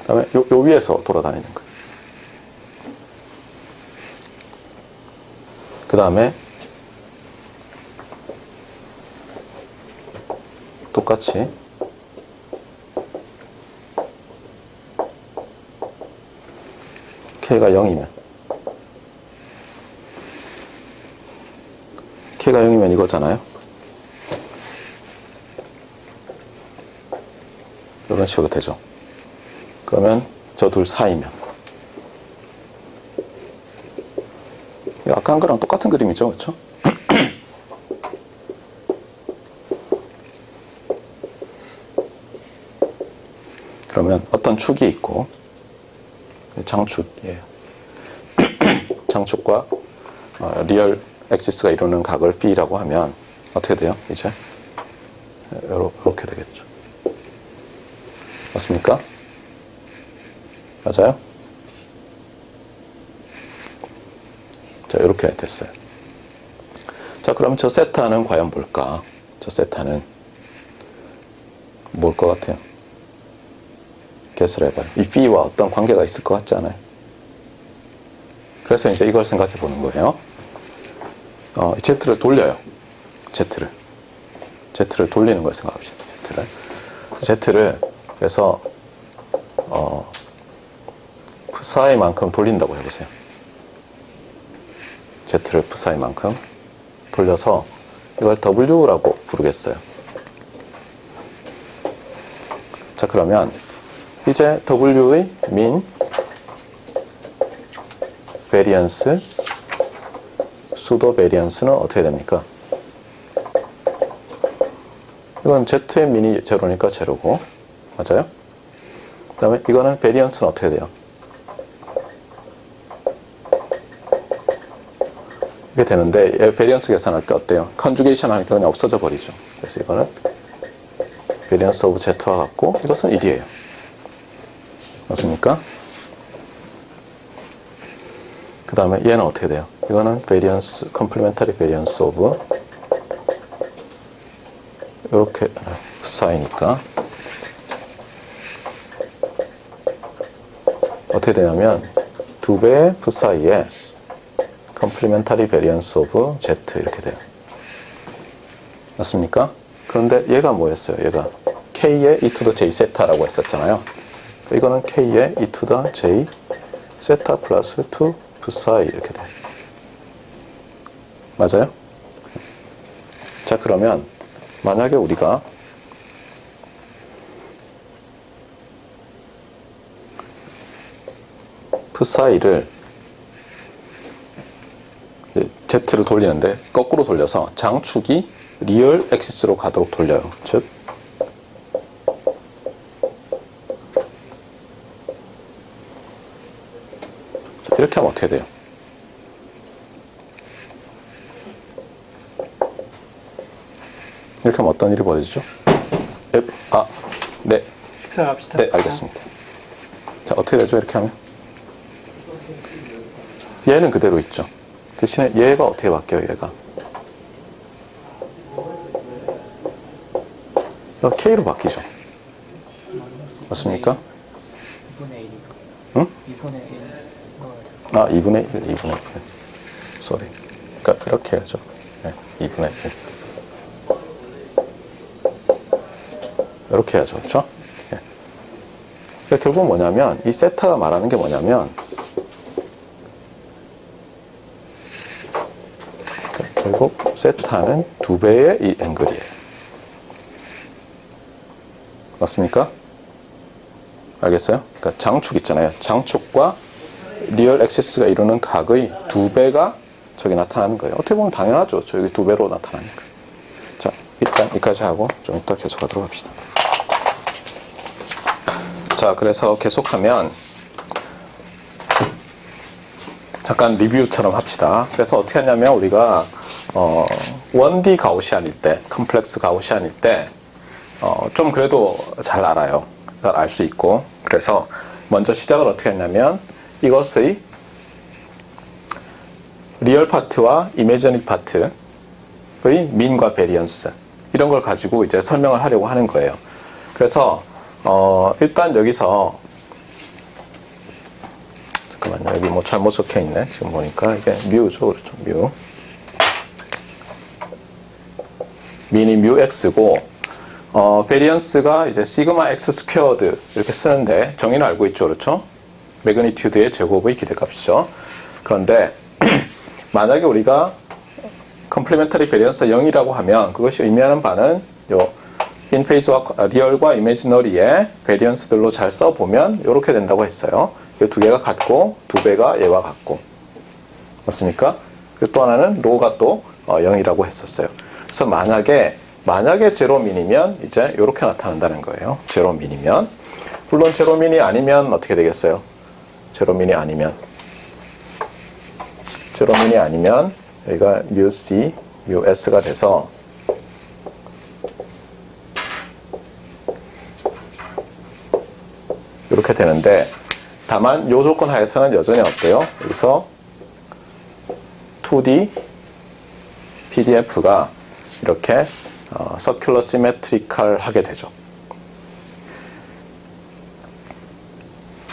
그 다음에 요 위에서 돌아다니는 거예요. 그 다음에 똑같이 K가 0이면 이거잖아요. 이런 식으로 되죠. 그러면 저 둘 사이면 아까 한 거랑 똑같은 그림이죠. 그렇죠? 그러면 어떤 축이 있고 장축이에요. 장축과 리얼 엑시스가 이루는 각을 B라고 하면 어떻게 돼요? 이제 이렇게 되겠죠. 맞습니까? 맞아요? 자, 이렇게 됐어요. 자, 그럼 저 세타는 과연 뭘까? 저 세타는 뭘 것 같아요? 개수를 해봐요. 이 B와 어떤 관계가 있을 것 같지 않아요? 그래서 이제 이걸 생각해 보는 거예요. Z를 돌려요. Z를. Z를 돌리는 걸 생각합시다. Z를 그래서 psi만큼 돌린다고 해보세요. Z를 psi만큼 돌려서 이걸 W라고 부르겠어요. 자, 그러면 이제 W의 mean, variance, pseudo variance는 어떻게 됩니까? 이건 Z의 mean이 제로니까 제로고, 맞아요? 그 다음에 이거는 variance는 어떻게 돼요? 이게 되는데, variance 계산할 때 어때요? conjugation 하니까 그냥 없어져 버리죠. 그래서 이거는 variance of Z와 같고, 이것은 1이에요. 맞습니까? 그 다음에 얘는 어떻게 돼요? 이거는 variance, complementary variance of 이렇게 psi니까 어떻게 되냐면 2배의 psi에 complementary variance of Z 이렇게 돼요. 맞습니까? 그런데 얘가 뭐였어요? 얘가 K의 e to the j 세타라고 했었잖아요. 이거는 K의 e to the j 세타 플러스 2 psi 이렇게 돼요. 맞아요? 자, 그러면 만약에 우리가 psi를 Z를 돌리는데 거꾸로 돌려서 장축이 리얼 엑시스로 가도록 돌려요. 즉 이렇게 하면 어떻게 돼요? 이렇게 하면 어떤 일이 벌어지죠? 네. 식사합시다. 네, 알겠습니다. 자, 어떻게 되죠? 이렇게 하면? 얘는 그대로 있죠. 대신에 얘가 어떻게 바뀌어요, 얘가? K로 바뀌죠. 맞습니까? 2분의 1. 응? 2분의 1. 2분의 1, 2분의 1. 쏘리. 그러니까 이렇게 해야죠. 네, 2분의 1. 이렇게 해야죠. 그렇죠? 네. 그러니까 결국 뭐냐면 이 세타가 말하는 게 뭐냐면 결국 세타는 2배의 이 앵글이에요. 맞습니까? 알겠어요? 그러니까 장축 있잖아요. 장축과 리얼 엑시스가 이루는 각의 2배가 저기 나타나는 거예요. 어떻게 보면 당연하죠. 저기 2배로 나타나니까. 자, 일단 여기까지 하고 좀 이따 계속하도록 합시다. 자, 그래서 계속하면 잠깐 리뷰처럼 합시다. 그래서 어떻게 하냐면 우리가 1D 가우시안일 때, 컴플렉스 가우시안일 때 좀 그래도 잘 알아요. 잘 알 수 있고. 그래서 먼저 시작을 어떻게 했냐면 이것의 리얼 파트와 이미지너리 파트의 민과 베리언스 이런 걸 가지고 이제 설명을 하려고 하는 거예요. 그래서 일단 여기서 잠깐만요. 여기 뭐 잘못 적혀 있네. 지금 보니까 이게 뮤죠. 그렇죠. 뮤. 민이 뮤 x고 베리언스가 이제 시그마 x 스퀘어드 이렇게 쓰는데 정의는 알고 있죠. 그렇죠? 매그니튜드의 제곱의 기대값이죠. 그런데 만약에 우리가 컴플리멘터리 베리언스 0이라고 하면 그것이 의미하는 바는 요 인페이스와 리얼과 이미지너리의 베리언스들로 잘 써보면 이렇게 된다고 했어요. 이 두 개가 같고 두 배가 얘와 같고 맞습니까? 그리고 또 하나는 로가 또 0이라고 했었어요. 그래서 만약에 제로민이면 이제 이렇게 나타난다는 거예요. 제로민이면 물론 제로민이 아니면 어떻게 되겠어요? 제로민이 아니면 여기가 뮤 C, 뮤 S가 돼서 이렇게 되는데 다만 이 조건 하에서는 여전히 어때요? 여기서 2D PDF가 이렇게 서큘러 시메트리컬 하게 되죠.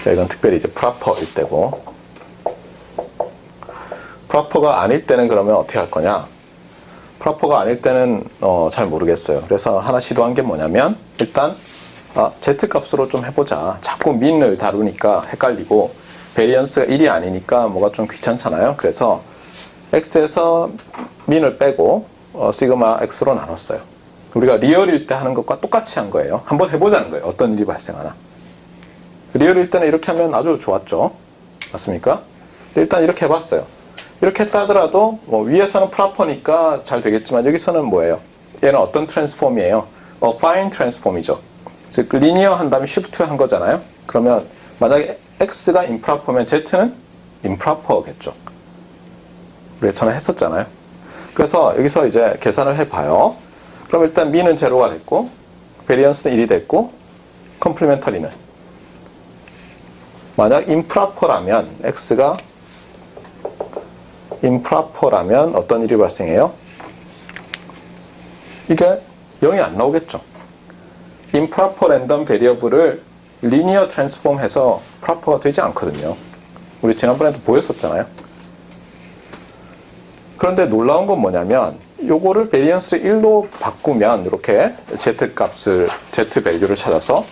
자, 이건 특별히 이제 프로퍼일 때고 프로퍼가 아닐 때는 그러면 어떻게 할 거냐? 프로퍼가 아닐 때는 잘 모르겠어요. 그래서 하나 시도한 게 뭐냐면 일단 Z 값으로 좀 해보자. 자꾸 민을 다루니까 헷갈리고 베리언스가 1이 아니니까 뭐가 좀 귀찮잖아요. 그래서 X에서 민을 빼고 시그마 X로 나눴어요. 우리가 리얼일 때 하는 것과 똑같이 한 거예요. 한번 해보자는 거예요. 어떤 일이 발생하나. 리얼일 때는 이렇게 하면 아주 좋았죠. 맞습니까? 일단 이렇게 해봤어요. 이렇게 했다 하더라도 위에서는 프로퍼니까 잘 되겠지만 여기서는 뭐예요? 얘는 어떤 트랜스폼이에요? 파인 트랜스폼이죠. 즉 리니어 한 다음에 쉬프트 한 거잖아요. 그러면 만약에 X가 임프로퍼면 Z는 임프로퍼겠죠. 우리가 전에 했었잖아요. 그래서 여기서 이제 계산을 해봐요. 그럼 일단 미는 제로가 됐고 베리언스는 1이 됐고 컴플리멘터리는 만약 임프로퍼라면 X가 임프로퍼라면 어떤 일이 발생해요? 이게 0이 안 나오겠죠. 임프로퍼 랜덤 베리어블을 리니어 트랜스폼 해서 프로퍼가 되지 않거든요. 우리 지난번에도 보였었잖아요. 그런데 놀라운 건 뭐냐면 요거를 베리언스를 1로 바꾸면 이렇게 Z 값을 Z 밸류를 찾아서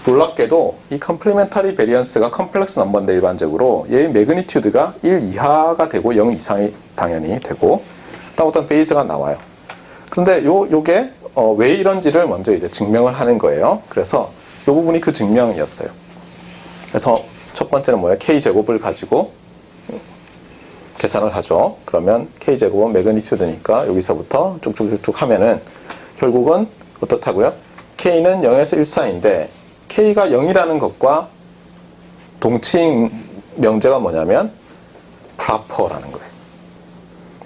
놀랍게도 이 컴플리멘터리 베리언스가 컴플렉스 넘버인데 일반적으로 얘의 매그니튜드가 1 이하가 되고 0 이상이 당연히 되고 또 어떤 베이스가 나와요. 그런데 요게 왜 이런지를 먼저 이제 증명을 하는 거예요. 그래서 이 부분이 그 증명이었어요. 그래서 첫 번째는 뭐예요? K제곱을 가지고 계산을 하죠. 그러면 K제곱은 매그니튜드니까 여기서부터 쭉쭉쭉쭉 하면은 결국은 어떻다고요? K는 0에서 1 사이인데 K가 0이라는 것과 동치인 명제가 뭐냐면 proper라는 거예요.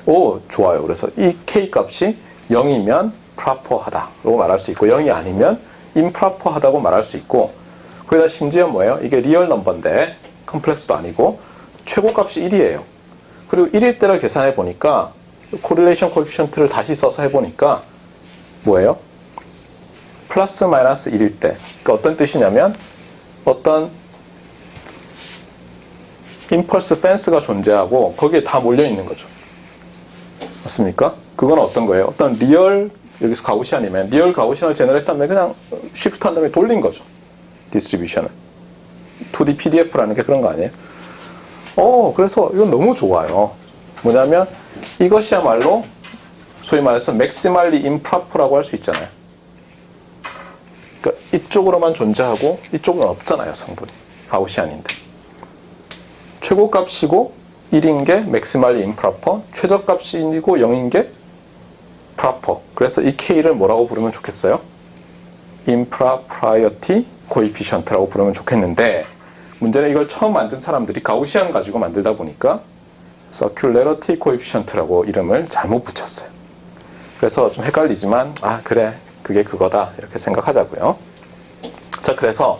오, 좋아요. 그래서 이 K 값이 0이면 proper하다라고 말할 수 있고 0이 아니면 improper하다고 말할 수 있고 거기다 심지어 뭐예요? 이게 리얼 넘버인데 컴플렉스도 아니고 최고값이 1이에요. 그리고 1일 때를 계산해 보니까 코릴레이션 코에피션트를 다시 써서 해보니까 뭐예요? 플러스 마이너스 1일 때. 그러니까 어떤 뜻이냐면 어떤 임펄스 펜스가 존재하고 거기에 다 몰려 있는 거죠. 맞습니까? 그건 어떤 거예요? 어떤 리얼, 여기서 가우시안이면 리얼 가우시안을 제너레이트하면 그냥 쉬프트 한 다음에 돌린 거죠. 디스트리뷰션을. 2D PDF라는 게 그런 거 아니에요? 그래서 이건 너무 좋아요. 뭐냐면 이것이야말로 소위 말해서 맥시멀리 임프로퍼라고 할 수 있잖아요. 그러니까 이쪽으로만 존재하고 이쪽은 없잖아요, 성분이. 가우시안인데. 최고값이고 1인 게 맥시멀리 임프로퍼, 최저값이고 0인 게 프로퍼. 그래서 이 K를 뭐라고 부르면 좋겠어요? impropriety coefficient라고 부르면 좋겠는데 문제는 이걸 처음 만든 사람들이 가우시안 가지고 만들다 보니까 circularity coefficient라고 이름을 잘못 붙였어요. 그래서 좀 헷갈리지만 그래 그게 그거다 이렇게 생각하자고요. 자, 그래서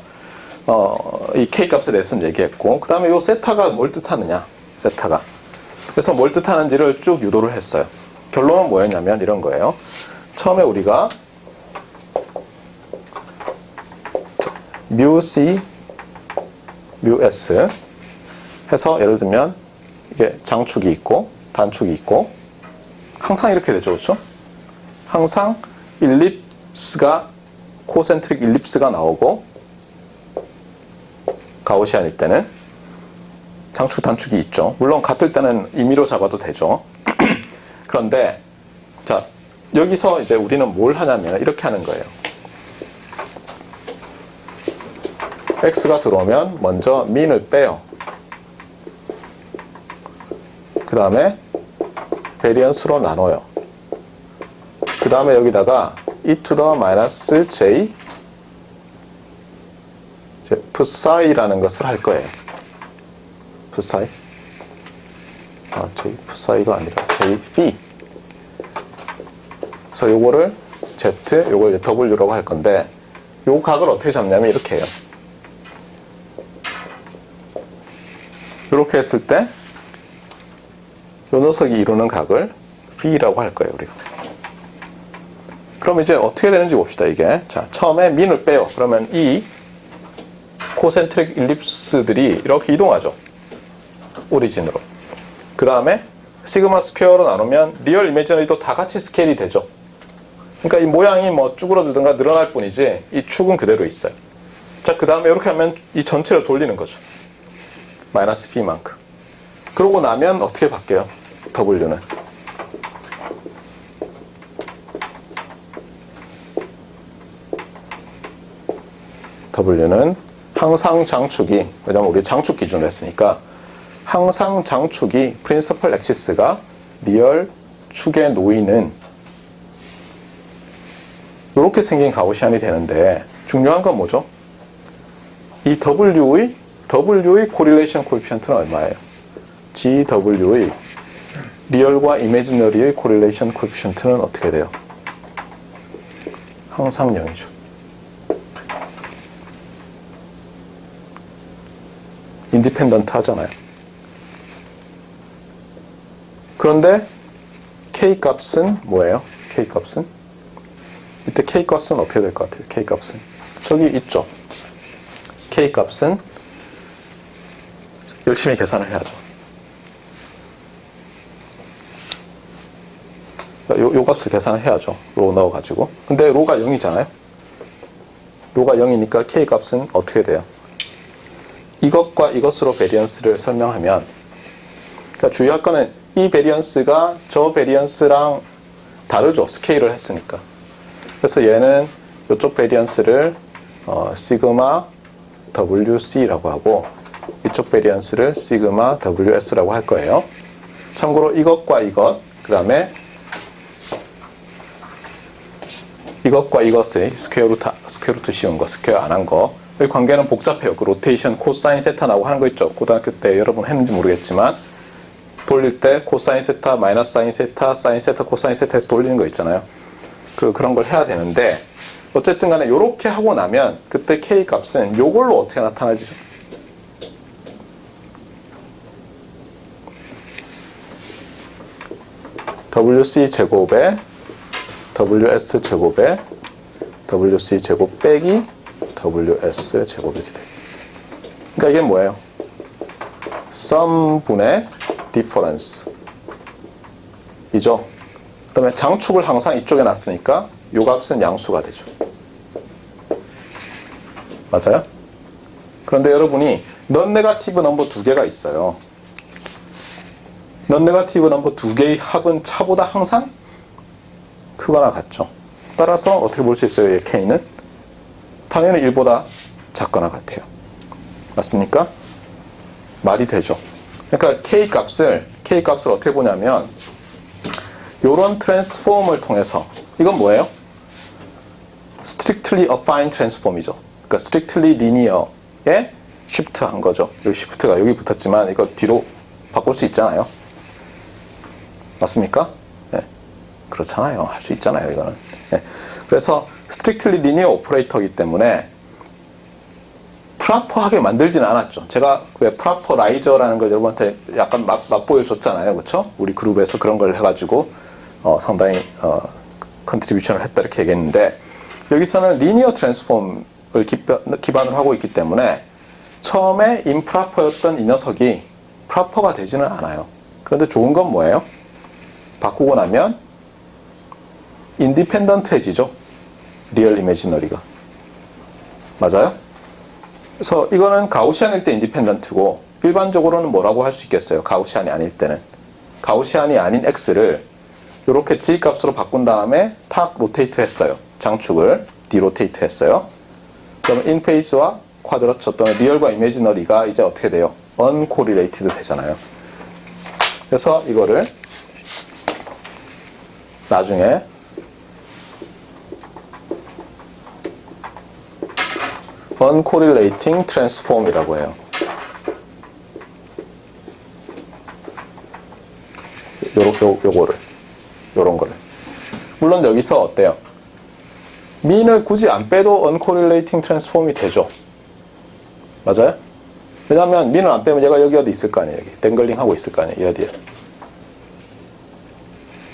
이 K 값에 대해서는 얘기했고 그 다음에 이 세타가 뭘 뜻하느냐, 세타가. 그래서 뭘 뜻하는지를 쭉 유도를 했어요. 결론은 뭐였냐면 이런 거예요. 처음에 우리가 mu C, mu S 해서 예를 들면 이게 장축이 있고 단축이 있고 항상 이렇게 되죠, 그렇죠? 항상 일립스가 코센트릭 일립스가 나오고 가우시안일 때는 장축 단축이 있죠. 물론 같을 때는 임의로 잡아도 되죠. 그런데 자, 여기서 이제 우리는 뭘 하냐면 이렇게 하는 거예요. X가 들어오면 먼저 민을 빼요. 그 다음에 베리언스로 나눠요. 그 다음에 여기다가 e to the minus j psi라는 것을 할 거예요. psi? j psi가 아니라 j phi. 그래서 요거를 z, 요걸 w라고 할 건데 요 각을 어떻게 잡냐면 이렇게 해요. 이렇게 했을 때 요 녀석이 이루는 각을 B라고 할 거예요, 우리가. 그럼 이제 어떻게 되는지 봅시다, 이게. 자, 처음에 민을 빼요. 그러면 이 코센트릭 일립스들이 이렇게 이동하죠. 오리진으로. 그 다음에 시그마 스퀘어로 나누면 리얼 이미지너리도 다 같이 스케일이 되죠. 그러니까 이 모양이 뭐 쭈그러들든가 늘어날 뿐이지 이 축은 그대로 있어요. 자, 그 다음에 이렇게 하면 이 전체를 돌리는 거죠. 마이너스 B만큼. 그러고 나면 어떻게 바뀌어요? W는. W는 항상 장축이, 왜냐면 우리 장축 기준으로 했으니까 항상 장축이 프린시플 엑시스가 리얼 축에 놓이는 이렇게 생긴 가우시안이 되는데 중요한 건 뭐죠? 이 W의 코릴레이션 코에피션트는 얼마예요? GW의 리얼과 이미지너리의 코릴레이션 코에피션트는 어떻게 돼요? 항상 0이죠. 인디펜던트 하잖아요. 그런데 K 값은 뭐예요? K 값은? 이때 K 값은 어떻게 될 것 같아요? K 값은? 저기 있죠. K 값은 열심히 계산을 해야죠. 요 값을 계산을 해야죠. 로 넣어가지고. 근데 로가 0이잖아요. 로가 0이니까 K 값은 어떻게 돼요? 이것과 이것으로 베리언스를 설명하면, 그러니까 주의할 거는 이 베리언스가 저 베리언스랑 다르죠. 스케일을 했으니까. 그래서 얘는 이쪽 베리언스를 시그마 WC라고 하고 이쪽 베리언스를 시그마 WS라고 할 거예요. 참고로 이것과 이것, 그 다음에 이것과 이것의 스퀘어루트 씌운 거, 스퀘어 안 한 거, 이 관계는 복잡해요. 그 로테이션 코사인 세타 나오고 하는 거 있죠. 고등학교 때 여러분 했는지 모르겠지만 돌릴 때 코사인 세타, 마이너스 사인 세타, 사인 세타, 코사인 세타에서 돌리는 거 있잖아요. 그런 걸 해야 되는데 어쨌든 간에 이렇게 하고 나면 그때 K 값은 요걸로 어떻게 나타나지죠? WC 제곱에 WS 제곱에 WC 제곱 빼기 WS 제곱 이렇게 돼요. 그러니까 이게 뭐예요? 썸분의 디퍼런스 이죠. 그 다음에 장축을 항상 이쪽에 놨으니까 요 값은 양수가 되죠. 맞아요? 그런데 여러분이 넌 네가티브 넘버 두 개가 있어요. 넌 네가티브 넘버 두 개의 합은 차보다 항상 크거나 같죠. 따라서 어떻게 볼 수 있어요? 이 K는 당연히 1보다 작거나 같아요. 맞습니까? 말이 되죠. 그러니까 K 값을 어떻게 보냐면 요런 트랜스폼을 통해서, 이건 뭐예요? strictly affine transform이죠. 그러니까 strictly linear에 shift 한 거죠. 여기 shift가 여기 붙었지만 이거 뒤로 바꿀 수 있잖아요. 맞습니까? 네. 그렇잖아요. 할 수 있잖아요, 이거는. 네. 그래서 strictly linear 오퍼레이터이기 때문에 프라퍼하게 만들지는 않았죠. 제가 왜 프라퍼라이저라는 걸 여러분한테 약간 맛보여줬잖아요. 그렇죠? 우리 그룹에서 그런 걸 해가지고 상당히 컨트리뷰션을 했다 이렇게 얘기했는데, 여기서는 리니어 트랜스폼을 기반으로 하고 있기 때문에 처음에 임프라퍼였던 이 녀석이 프라퍼가 되지는 않아요. 그런데 좋은 건 뭐예요? 바꾸고 나면 인디펜던트해지죠. 리얼 이미지너리가. 맞아요? 그래서 이거는 가우시안일 때 인디펜던트고, 일반적으로는 뭐라고 할 수 있겠어요? 가우시안이 아닐 때는. 가우시안이 아닌 X를 이렇게 G 값으로 바꾼 다음에 탁 로테이트 했어요. 장축을 디로테이트 했어요. 그러면 인페이스와 쿼드러처 또는 리얼과 이미지너리가 이제 어떻게 돼요? 언코릴레이티드 되잖아요. 그래서 이거를 나중에 uncorrelating transform이라고 해요. 요런 거를. 물론 여기서 어때요? 민을 굳이 안 빼도 uncorrelating transform이 되죠. 맞아요? 왜냐하면 민을 안 빼면 얘가 여기 어디 있을 거 아니에요. 여기 댕글링 하고 있을 거 아니에요. 이 어디에.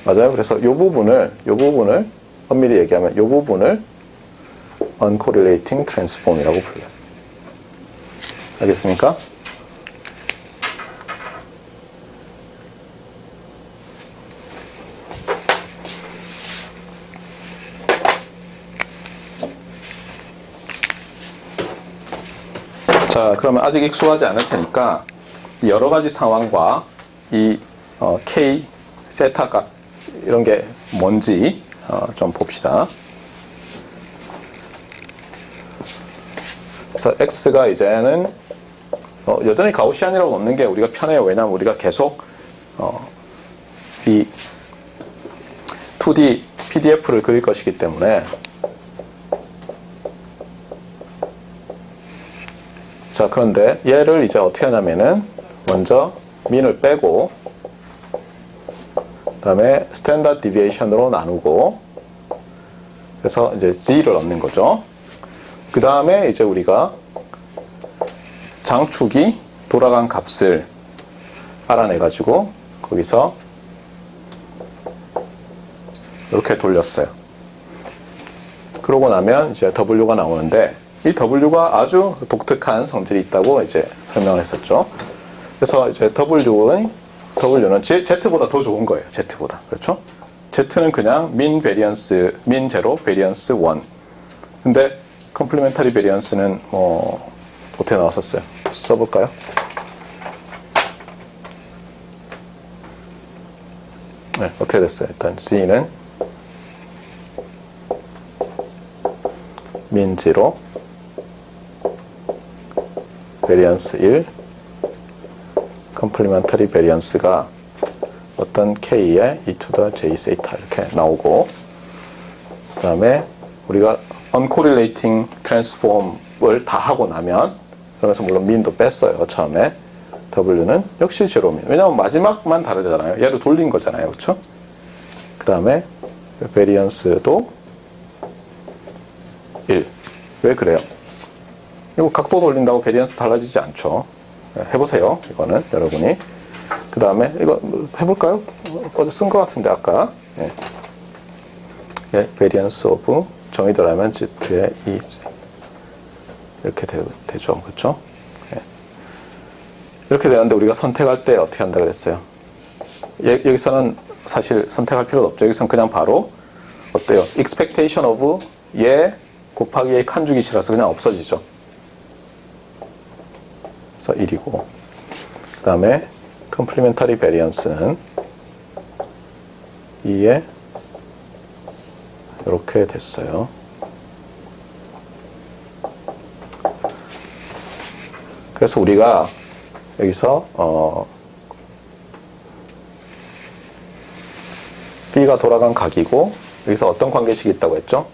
맞아요? 그래서 요 부분을 엄밀히 얘기하면 요 부분을 uncorrelating transform이라고 불러요. 알겠습니까? 자, 그러면 아직 익숙하지 않을 테니까 여러 가지 상황과 이 K, 세타가 이런 게 뭔지 좀 봅시다. 그래서 X가 이제는 여전히 가우시안이라고 넣는 게 우리가 편해요. 왜냐하면 우리가 계속 이 2D PDF를 그릴 것이기 때문에. 자, 그런데 얘를 이제 어떻게 하냐면은 먼저 민을 빼고 그 다음에 스탠다드 디비에이션으로 나누고 그래서 이제 G를 얻는 거죠. 그 다음에 이제 우리가 장축이 돌아간 값을 알아내가지고 거기서 이렇게 돌렸어요. 그러고 나면 이제 W가 나오는데 이 W가 아주 독특한 성질이 있다고 이제 설명을 했었죠. 그래서 이제 W는 Z보다 더 좋은 거예요. Z보다. 그렇죠? Z는 그냥 민 베리언스, 민 제로, 베리언스 1. 근데 컴플리멘터리 베리언스는 어떻게 나왔었어요? 써볼까요? 네, 어떻게 됐어요? 일단 C는 민 제로, 베리언스 1, 컴플리멘터리 베리언스가 어떤 K에 e to the j 세타 이렇게 나오고 그 다음에 우리가 uncorrelating transform을 다 하고 나면 그러면서 물론 민도 뺐어요. 처음에 W는 역시 제로민. 왜냐하면 마지막만 다르잖아요. 얘를 돌린 거잖아요. 그렇죠? 그 다음에 베리언스도 1. 왜 그래요? 이거 각도 돌린다고 베리언스 달라지지 않죠. 해보세요. 이거는 여러분이. 그 다음에 이거 해볼까요? 어제 쓴 것 같은데 아까. 베리언스 오브 정의대로하면 Z의 E 이렇게 되죠. 그렇죠? 이렇게 되는데 우리가 선택할 때 어떻게 한다 그랬어요? 여기서는 사실 선택할 필요도 없죠. 여기서는 그냥 바로 어때요? expectation of 얘 곱하기 얘 칸주기 싫어서 그냥 없어지죠. 그래서 1이고 그 다음에 컴플리멘터리 베리언스는 2에 이렇게 됐어요. 그래서 우리가 여기서 B가 돌아간 각이고 여기서 어떤 관계식이 있다고 했죠?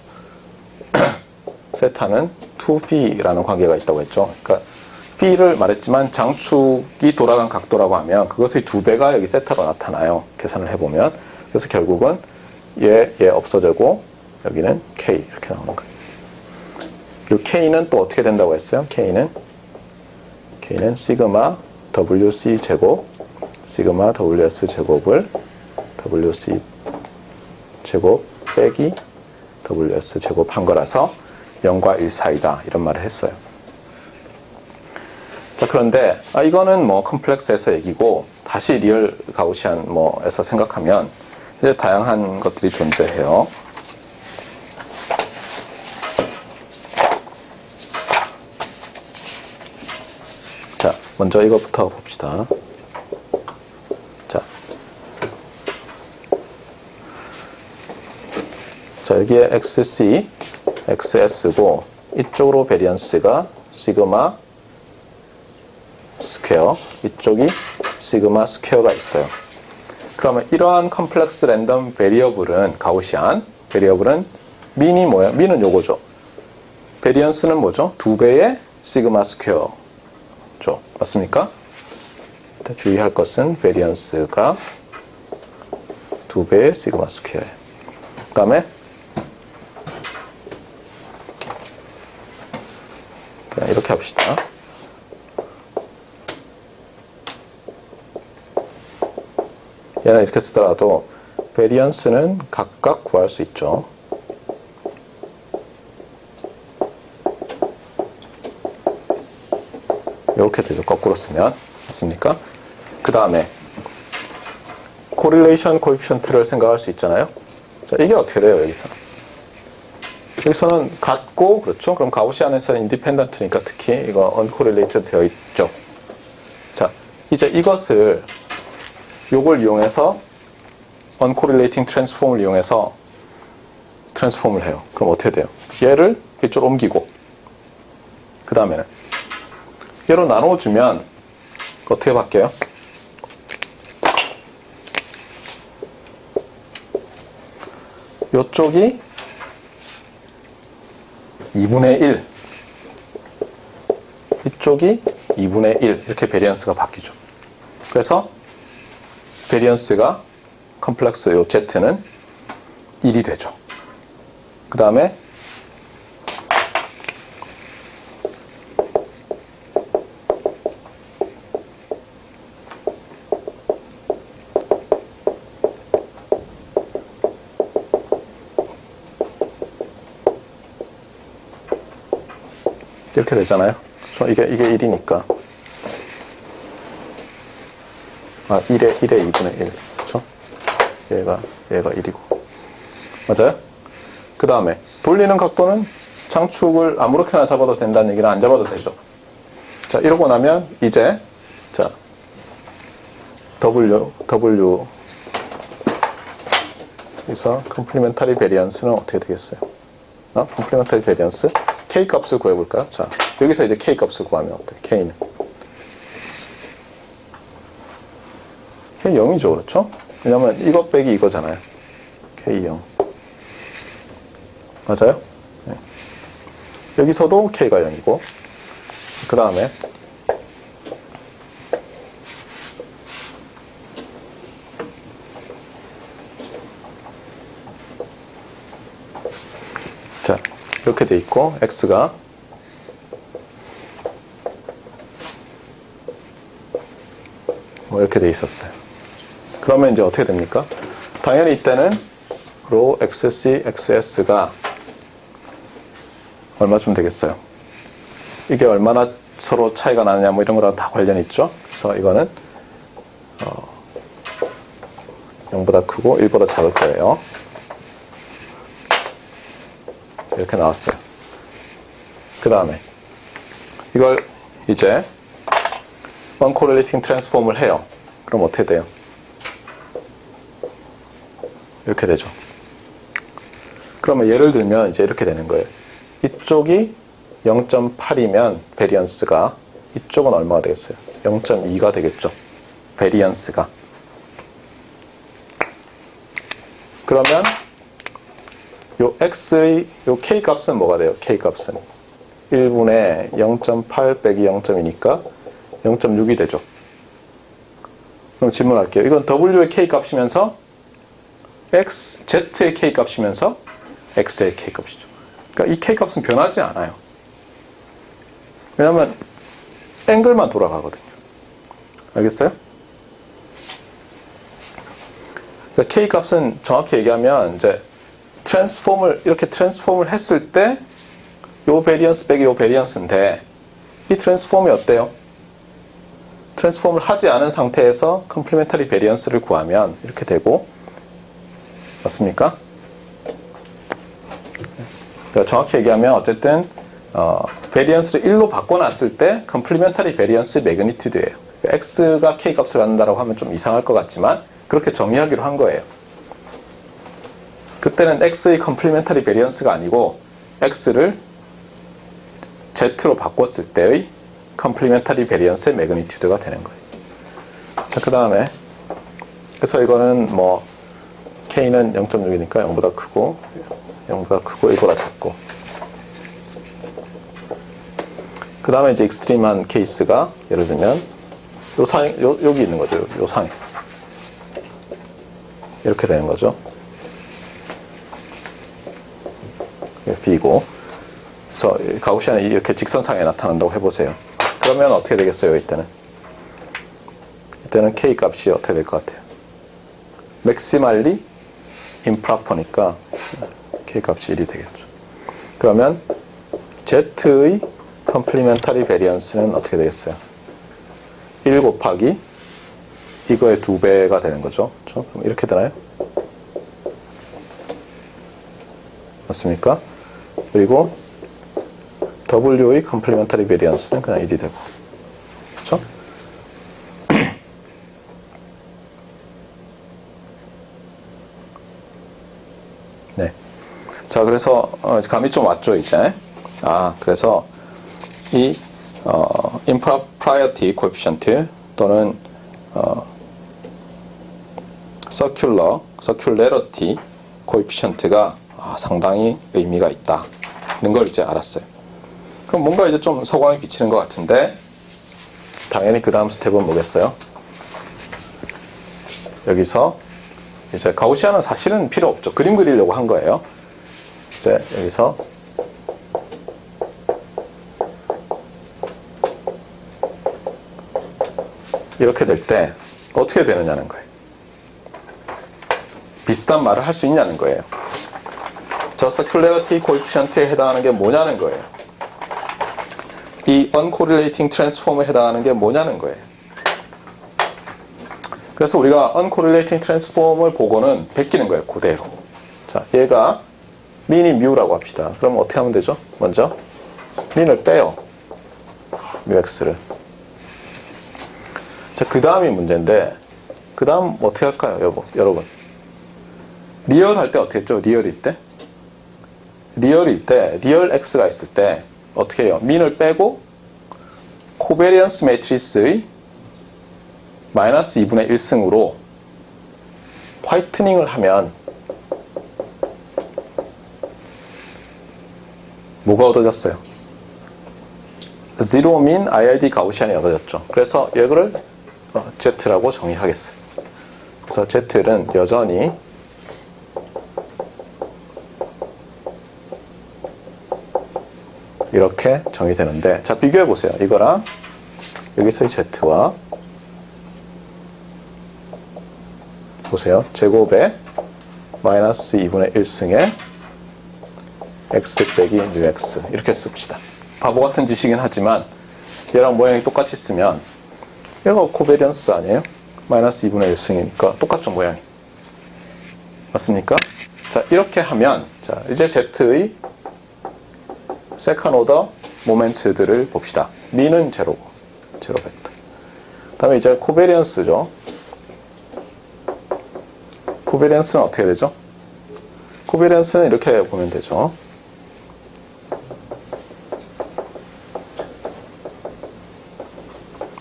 세타는 2B라는 관계가 있다고 했죠. 그러니까 B를 말했지만 장축이 돌아간 각도라고 하면 그것의 2배가 여기 세타로 나타나요. 계산을 해보면. 그래서 결국은 얘 없어지고 여기는 K 이렇게 나오는 거예요. 그리고 K는 또 어떻게 된다고 했어요? K는 시그마 WC 제곱 시그마 WS 제곱을 WC 제곱 빼기 WS 제곱 한 거라서 0과 1 사이다 이런 말을 했어요. 자, 그런데 이거는 뭐 컴플렉스에서 얘기고 다시 리얼 가우시안 에서 생각하면 이제 다양한 것들이 존재해요. 자, 먼저 이것부터 봅시다. 자, 여기에 XC, XS고 이쪽으로 베리언스가 시그마 스퀘어, 이쪽이 시그마 스퀘어가 있어요. 그러면 이러한 컴플렉스 랜덤 베리어블은 가우시안 베리어블은 민이 뭐야? 민은 요거죠. 베리언스는 뭐죠? 2배의 시그마 스퀘어죠. 맞습니까? 주의할 것은 베리언스가 2배의 시그마 스퀘어예요. 그 다음에 그냥 이렇게 합시다. 얘는 이렇게 쓰더라도 베리언스는 각각 구할 수 있죠. 이렇게 되죠. 거꾸로 쓰면. 맞습니까? 그 다음에 코릴레이션 코에피션트를 생각할 수 있잖아요. 자, 이게 어떻게 돼요, 여기서? 여기서는 같고, 그렇죠? 그럼 가우시안에서 인디펜던트니까 특히 이거 uncorrelated 되어 있죠. 자, 이제 이것을 요걸 이용해서 uncorrelating transform을 이용해서 트랜스폼을 해요. 그럼 어떻게 돼요? 얘를 이쪽으로 옮기고 그 다음에는 얘로 나눠주면 어떻게 바뀌어요? 요쪽이 2분의 1 이쪽이 2분의 1 이렇게 베리언스가 바뀌죠. 그래서 베리언스가 컴플렉스 요 Z는 1이 되죠. 그 다음에 이렇게 되잖아요. 그렇죠? 이게 1이니까. 아, 1에 2분의 1. 그렇죠? 얘가 1이고. 맞아요? 그 다음에 돌리는 각도는 장축을 아무렇게나 잡아도 된다는 얘기는 안 잡아도 되죠. 자, 이러고 나면 이제 자 W 여기서 컴플리멘터리 베리언스는 어떻게 되겠어요? 컴플리멘터리 베리언스 K 값을 구해볼까요? 자, 여기서 이제 K 값을 구하면 어때요? K는 K 0이죠, 그렇죠? 왜냐면 이것 빼기 이거잖아요. K 0 맞아요? 네. 여기서도 K가 0이고 그 다음에 자, 이렇게 돼 있고 X가 뭐 이렇게 돼 있었어요. 그러면 이제 어떻게 됩니까? 당연히 이때는 로 XC, XS가 얼마쯤 되겠어요? 이게 얼마나 서로 차이가 나느냐 뭐 이런 거랑 다 관련이 있죠. 그래서 이거는 0보다 크고 1보다 작을 거예요. 이렇게 나왔어요. 그 다음에 이걸 이제 uncorrelating transform을 해요. 그럼 어떻게 돼요? 이렇게 되죠. 그러면 예를 들면 이제 이렇게 되는 거예요. 이쪽이 0.8이면 베리언스가 이쪽은 얼마가 되겠어요? 0.2가 되겠죠. 베리언스가. 그러면 요 x의 요 k 값은 뭐가 돼요? k 값은 1분의 0.8 빼기 0.2니까 0.6이 되죠. 그럼 질문할게요. 이건 w의 k 값이면서 z의 k 값이면서 x의 k 값이죠. 그러니까 이 k 값은 변하지 않아요. 왜냐하면 앵글만 돌아가거든요. 알겠어요? 그러니까 k 값은 정확히 얘기하면 이제 이렇게 트랜스폼을 했을 때 요 베리언스 빼기 요 베리언스인데 이 트랜스폼이 어때요? 트랜스폼을 하지 않은 상태에서 컴플리멘터리 베리언스를 구하면 이렇게 되고 맞습니까? 그러니까 정확히 얘기하면 어쨌든 베리언스를 1로 바꿔놨을 때 컴플리멘터리 베리언스 매그니튜드예요. x가 k 값을 갖는다고 하면 좀 이상할 것 같지만 그렇게 정의하기로 한 거예요. 그때는 x의 컴플리멘터리 베리언스가 아니고 x를 z로 바꿨을 때의 컴플리멘터리 베리언스의 매그니튜드가 되는 거예요. 자, 그 다음에 그래서 이거는 뭐 k는 0.6이니까 0보다 크고 1보다 작고 그 다음에 이제 익스트림한 케이스가 예를 들면 여기 있는 거죠. 요 상에 이렇게 되는 거죠. B고 그래서 가우시안이 이렇게 직선상에 나타난다고 해보세요. 그러면 어떻게 되겠어요? 이때는 K 값이 어떻게 될 것 같아요? 맥시말리 임프로퍼니까 K 값이 1이 되겠죠. 그러면 Z의 컴플리멘터리 베리언스는 어떻게 되겠어요? 1 곱하기 이거의 2배가 되는 거죠. 그렇죠? 그럼 이렇게 되나요? 맞습니까? 그리고 W의 컴플리멘터리 베리언스는 그냥 1이 되고. 그렇죠? 네. 자, 그래서 감이 좀 왔죠, 이제. 그래서 이 impropriety coefficient 또는 circularity coefficient가 상당히 의미가 있다는 걸 이제 알았어요. 그럼 뭔가 이제 좀 서광이 비치는 것 같은데, 당연히 그 다음 스텝은 뭐겠어요? 여기서 이제 가우시안은 사실은 필요 없죠. 그림 그리려고 한 거예요. 이제 여기서 이렇게 될 때 어떻게 되느냐는 거예요. 비슷한 말을 할 수 있냐는 거예요. 저 circularity coefficient에 해당하는 게 뭐냐는 거예요. 이 uncorrelating transform에 해당하는 게 뭐냐는 거예요. 그래서 우리가 uncorrelating transform을 보고는 베끼는 거예요. 그대로. 자, 얘가 민이 뮤라고 합시다. 그럼 어떻게 하면 되죠? 먼저 민을 빼요. 뮤x를. 자, 그 다음이 문제인데, 그 다음 어떻게 할까요, 여러분? 리얼 할 때 어떻게 했죠? 리얼일 때? 리얼일 때, 리얼 x가 있을 때 어떻게 해요? 민을 빼고 코베리언스 매트리스의 마이너스 2분의 1승으로 화이트닝을 하면 뭐가 얻어졌어요? Zero mean IRD 가우시안이 얻어졌죠. 그래서 이거를 Z라고 정의하겠어요. 그래서 Z는 여전히 이렇게 정의되는데, 자, 비교해 보세요. 이거랑 여기서의 Z와 보세요. 제곱에 마이너스 2분의 1승에 x 빼기 μx 이렇게 씁시다. 바보 같은 짓이긴 하지만 얘랑 모양이 똑같이 쓰면 얘가 코베리언스 아니에요? 마이너스 2분의 1승이니까 똑같죠, 모양이. 맞습니까? 자, 이렇게 하면, 자, 이제 Z의 세컨 오더 모멘트들을 봅시다. 미는 제로고, 제로 벡터. 그 다음에 이제 코베리언스죠. 코베리언스는 어떻게 되죠? 코베리언스는 이렇게 보면 되죠.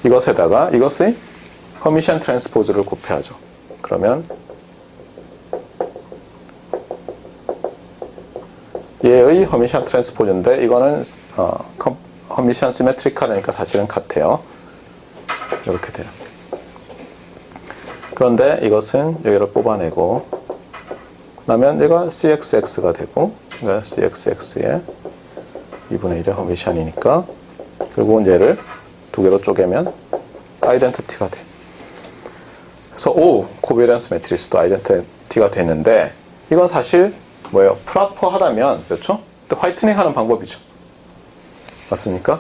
이것에다가 이것의 허미션 트랜스포즈를 곱해야죠. 그러면 얘의 허미션 트랜스포즈인데 이거는 허미션 시메트리컬이니까 사실은 같아요. 이렇게 돼요. 그런데 이것은 여기를 뽑아내고 나면 얘가 CXX가 되고 그러니까 CXX의 2분의 1의 허미션이니까 결국은 얘를 두 개로 쪼개면 아이덴티티가 돼. 그래서 코베리언스 매트리스도 아이덴티티가 되는데 이건 사실 뭐예요? 프라퍼하다면 그렇죠? 근데 화이트닝 하는 방법이죠. 맞습니까?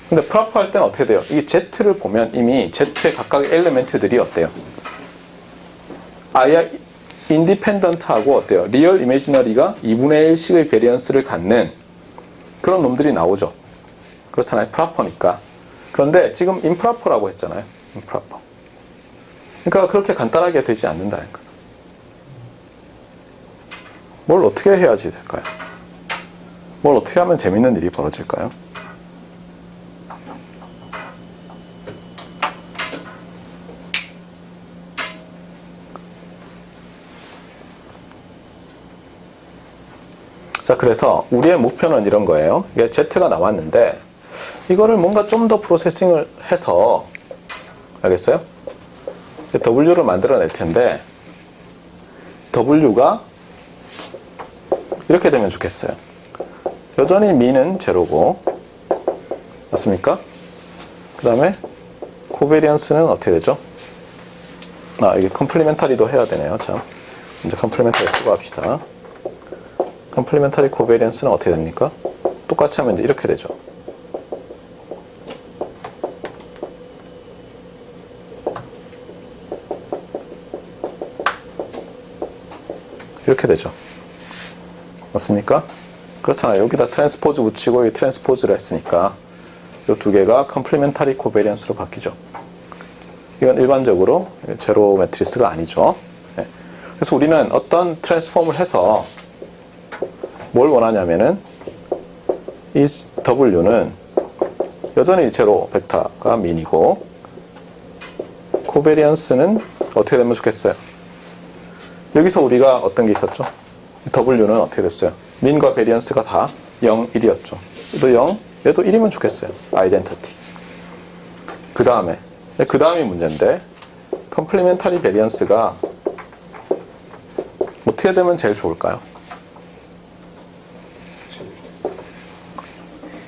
근데 프라퍼 할 때는 어떻게 돼요? 이 Z를 보면 이미 Z의 각각의 엘리멘트들이 어때요? 아예 인디펜던트하고 어때요? 리얼 이미지너리가 2분의 1씩의 베리언스를 갖는 그런 놈들이 나오죠. 그렇잖아요. 프라퍼니까. 그런데 지금 임프라퍼라고 했잖아요. 임프라퍼. 그러니까 그렇게 간단하게 되지 않는다는 거예요. 뭘 어떻게 해야지 될까요? 뭘 어떻게 하면 재밌는 일이 벌어질까요? 자, 그래서 우리의 목표는 이런 거예요. 이게 Z가 나왔는데 이거를 뭔가 좀 더 프로세싱을 해서 알겠어요? W를 만들어낼 텐데 W가 이렇게 되면 좋겠어요. 여전히 미는 제로고 맞습니까? 그 다음에 코베리언스는 어떻게 되죠? 이게 컴플리멘터리도 해야 되네요. 참, 이제 컴플리멘터리 쓰고 합시다. 컴플리멘터리 코베리언스는 어떻게 됩니까? 똑같이 하면 이제 이렇게 되죠. 이렇게 되죠. 맞습니까? 그렇잖아요. 여기다 트랜스포즈 붙이고 이 트랜스포즈를 했으니까 이 두 개가 컴플리멘타리 코베리언스로 바뀌죠. 이건 일반적으로 제로 매트리스가 아니죠. 네. 그래서 우리는 어떤 트랜스폼을 해서 뭘 원하냐면은 이 W는 여전히 제로 벡터가 민이고 코베리언스는 어떻게 되면 좋겠어요? 여기서 우리가 어떤 게 있었죠? W는 어떻게 됐어요? 민과 베리언스가 다 0, 1이었죠. 얘도 0, 얘도 1이면 좋겠어요. 아이덴티티. 그 다음이 문제인데 컴플리멘타리 베리언스가 어떻게 되면 제일 좋을까요?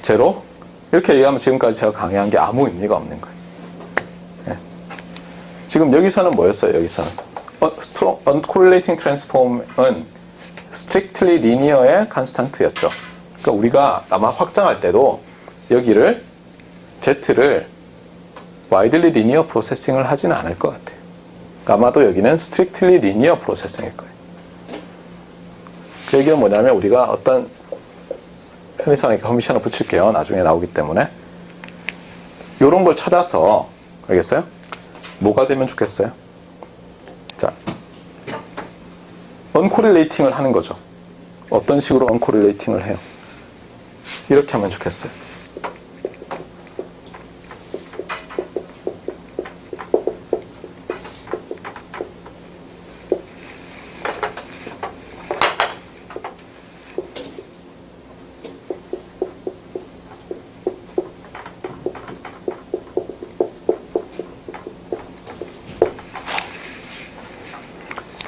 제로? 이렇게 얘기하면 지금까지 제가 강의한 게 아무 의미가 없는 거예요. 네. 지금 여기서는 뭐였어요? 여기서는 uncorrelating transform은 strictly linear의 constant였죠. 그러니까 우리가 아마 확장할 때도 여기를 Z를 widely linear processing을 하지는 않을 것 같아요. 그러니까 아마도 여기는 strictly linear processing일 거예요. 그 얘기는 뭐냐면 우리가 어떤 편의상에 커미션을 붙일게요. 나중에 나오기 때문에 이런 걸 찾아서 알겠어요? 뭐가 되면 좋겠어요? 자, uncorrelating을 하는 거죠. 어떤 식으로 uncorrelating을 해요? 이렇게 하면 좋겠어요.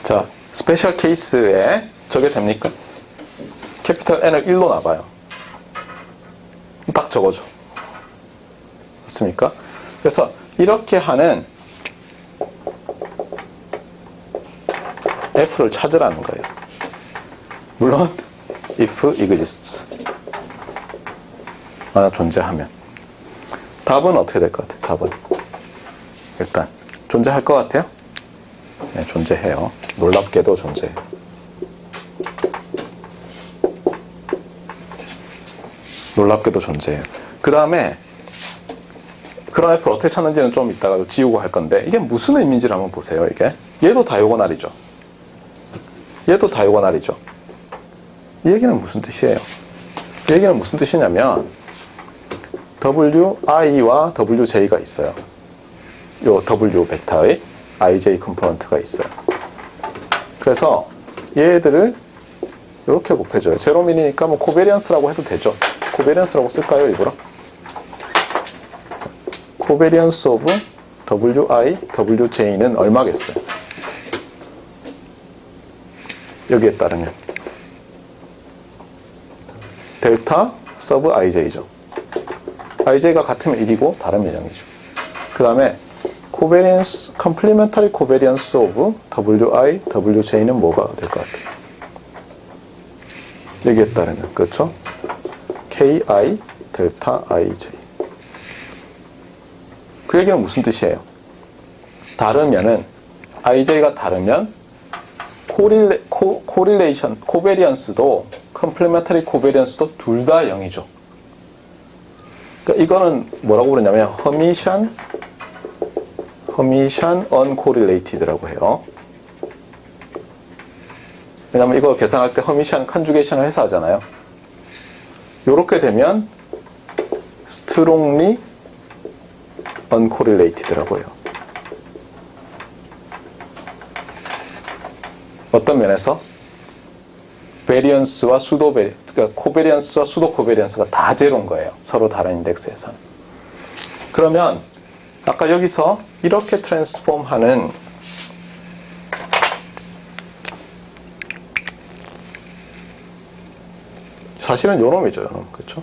자, 스페셜 케이스에 저게 됩니까? 캐피탈 N을 1로 놔봐요. 딱 저거죠. 맞습니까? 그래서 이렇게 하는 F를 찾으라는 거예요. 물론 if exists. 만약 존재하면. 답은 어떻게 될 것 같아요? 답은 일단 존재할 것 같아요? 네, 존재해요. 놀랍게도 존재해요. 놀랍게도 존재해요. 그 다음에 그런 F를 어떻게 찾는지는 좀 이따가 지우고 할 건데 이게 무슨 의미인지를 한번 보세요. 이게 얘도 다이고날이죠. 얘도 다이고날이죠. 이 얘기는 무슨 뜻이에요? 이 얘기는 무슨 뜻이냐면 WI와 WJ가 있어요. 요 W 벡터의 IJ 컴포넌트가 있어요. 그래서 얘들을 이렇게 곱해줘요. 제로민이니까 뭐 코베리언스라고 해도 되죠. 코베리언스라고 쓸까요, 일부러? 코베리언스 오브 WI, WJ는 얼마겠어요? 여기에 따르면 델타 서브 IJ죠. IJ가 같으면 1이고 다르면 0이죠. 그 다음에 코베리언스, 컴플리멘터리 코베리언스 오브 WI, WJ는 뭐가 될 것 같아요? 여기에 따르면, 그렇죠? KI, 델타 IJ. 그 얘기는 무슨 뜻이에요? 다르면은, IJ가 다르면, 코릴레이션, 코베리언스도, 컴플리멘터리 코베리언스도 둘 다 0이죠. 그러니까 이거는 뭐라고 부르냐면, 허미션 uncorrelated라고 해요. 왜냐면 이거 계산할 때 허미션 컨주게이션을 해서 하잖아요. 요렇게 되면 strongly uncorrelated라고 해요. 어떤 면에서? 베리언스와 그러니까 코베리언스와 수도 코베리언스가 다 제로인 거예요. 서로 다른 인덱스에서는. 그러면 아까 여기서 이렇게 트랜스폼 하는 사실은 요놈이죠, 요놈. 그쵸?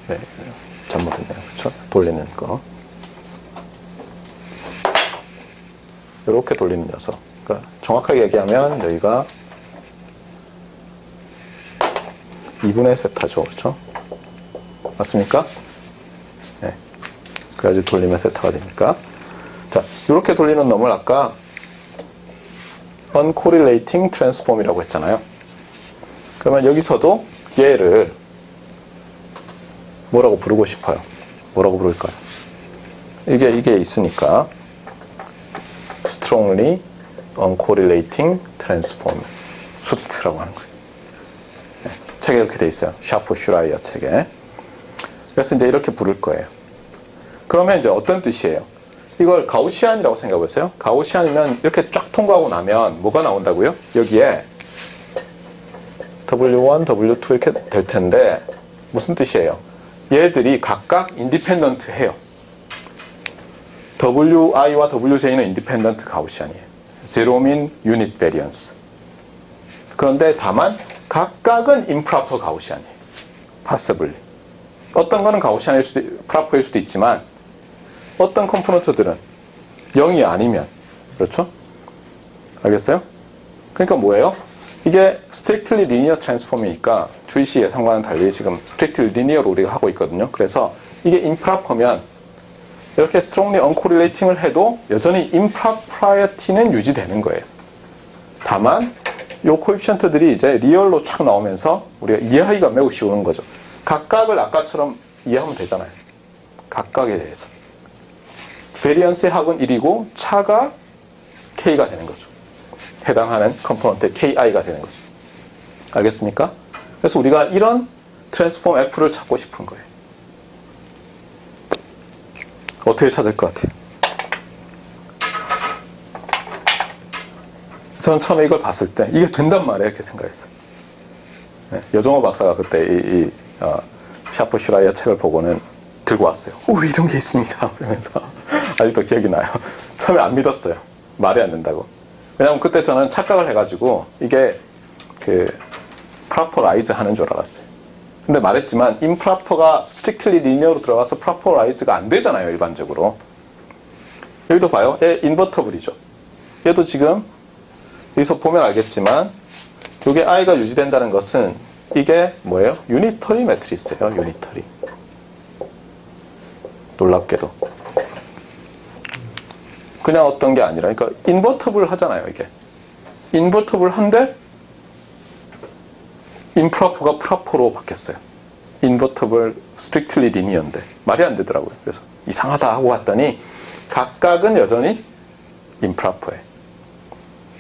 네, 잘못했네요. 그쵸? 돌리는 거. 이렇게 돌리는 녀석. 그러니까 정확하게 얘기하면 여기가 2분의 세타죠. 그쵸? 맞습니까? 네. 그래가지고 돌리면 세타가 됩니까? 자, 이렇게 돌리는 놈을 아까 uncorrelating transform이라고 했잖아요. 그러면 여기서도 얘를 뭐라고 부르고 싶어요? 뭐라고 부를까요? 이게 있으니까 strongly uncorrelating transform 수트라고 하는 거예요. 네, 책에 이렇게 돼 있어요. 샤프 슈라이어 책에. 그래서 이제 이렇게 부를 거예요. 그러면 이제 어떤 뜻이에요? 이걸 가우시안이라고 생각해 보세요. 가우시안이면 이렇게 쫙 통과하고 나면 뭐가 나온다고요? 여기에 W1, W2 이렇게 될 텐데 무슨 뜻이에요? 얘들이 각각 인디펜던트 해요. WI와 WJ는 인디펜던트 가우시안이에요. 제로민 유닛 베리언스. 그런데 다만 각각은 임프로퍼 가우시안이에요. possibly. 어떤 거는 가우시안일 수도, 프라퍼일 수도 있지만 어떤 컴포넌트들은 0이 아니면 그렇죠? 알겠어요? 그러니까 뭐예요? 이게 strictly linear transform이니까 주희 씨 예상과는 달리 지금 strictly linear로 우리가 하고 있거든요. 그래서 이게 improper면 이렇게 strongly uncorrelating을 해도 여전히 impropriety는 유지되는 거예요. 다만 요 코에피션트들이 이제 리얼로 촥 나오면서 우리가 이해하기가 매우 쉬운 거죠. 각각을 아까처럼 이해하면 되잖아요. 각각에 대해서. 베리언스의 합은 1이고 차가 K가 되는 거죠. 해당하는 컴포넌트의 KI가 되는 거죠. 알겠습니까? 그래서 우리가 이런 트랜스폼 F를 찾고 싶은 거예요. 어떻게 찾을 것 같아요? 저는 처음에 이걸 봤을 때 이게 된단 말이에요. 이렇게 생각했어요. 네, 여정호 박사가 그때 샤프 슈라이어 책을 보고는 들고 왔어요. 오, 이런 게 있습니다. 그러면서 아직도 기억이 나요. 처음에 안 믿었어요. 말이 안 된다고. 왜냐면 그때 저는 착각을 해가지고 이게 프라퍼라이즈 하는 줄 알았어요. 근데 말했지만 임프라퍼가 스트릭틀리 리니어로 들어가서 프라퍼라이즈가 안 되잖아요. 일반적으로. 여기도 봐요. 얘 인버터블이죠. 얘도 지금 여기서 보면 알겠지만 이게 i가 유지된다는 것은 이게 뭐예요? 유니터리 매트리스예요. 유니터리. 놀랍게도. 그냥 어떤 게 아니라 그러니까 인버터블 하잖아요. 이게. 인버터블 한데 임프로퍼가 프로퍼로 바뀌었어요. 인버터블 스트릭틀리 리니어인데 말이 안 되더라고요. 그래서 이상하다 하고 갔더니 각각은 여전히 임프로퍼예요.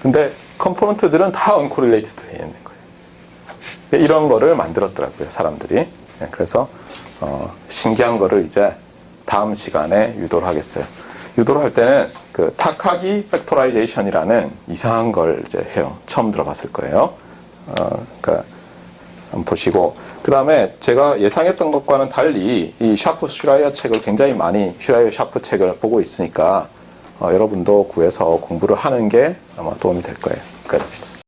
근데 컴포넌트들은 다 언코릴레이트드 되어 있는 거예요. 이런 거를 만들었더라고요. 사람들이. 그래서 신기한 거를 이제 다음 시간에 유도를 하겠어요. 유도를 할 때는 그 타카기 팩토라이제이션이라는 이상한 걸 이제 해요. 처음 들어봤을 거예요. 그러니까 한번 보시고 그 다음에 제가 예상했던 것과는 달리 이 샤프 슈라이어 책을 굉장히 많이 슈라이어 샤프 책을 보고 있으니까 여러분도 구해서 공부를 하는 게 아마 도움이 될 거예요. 그러니까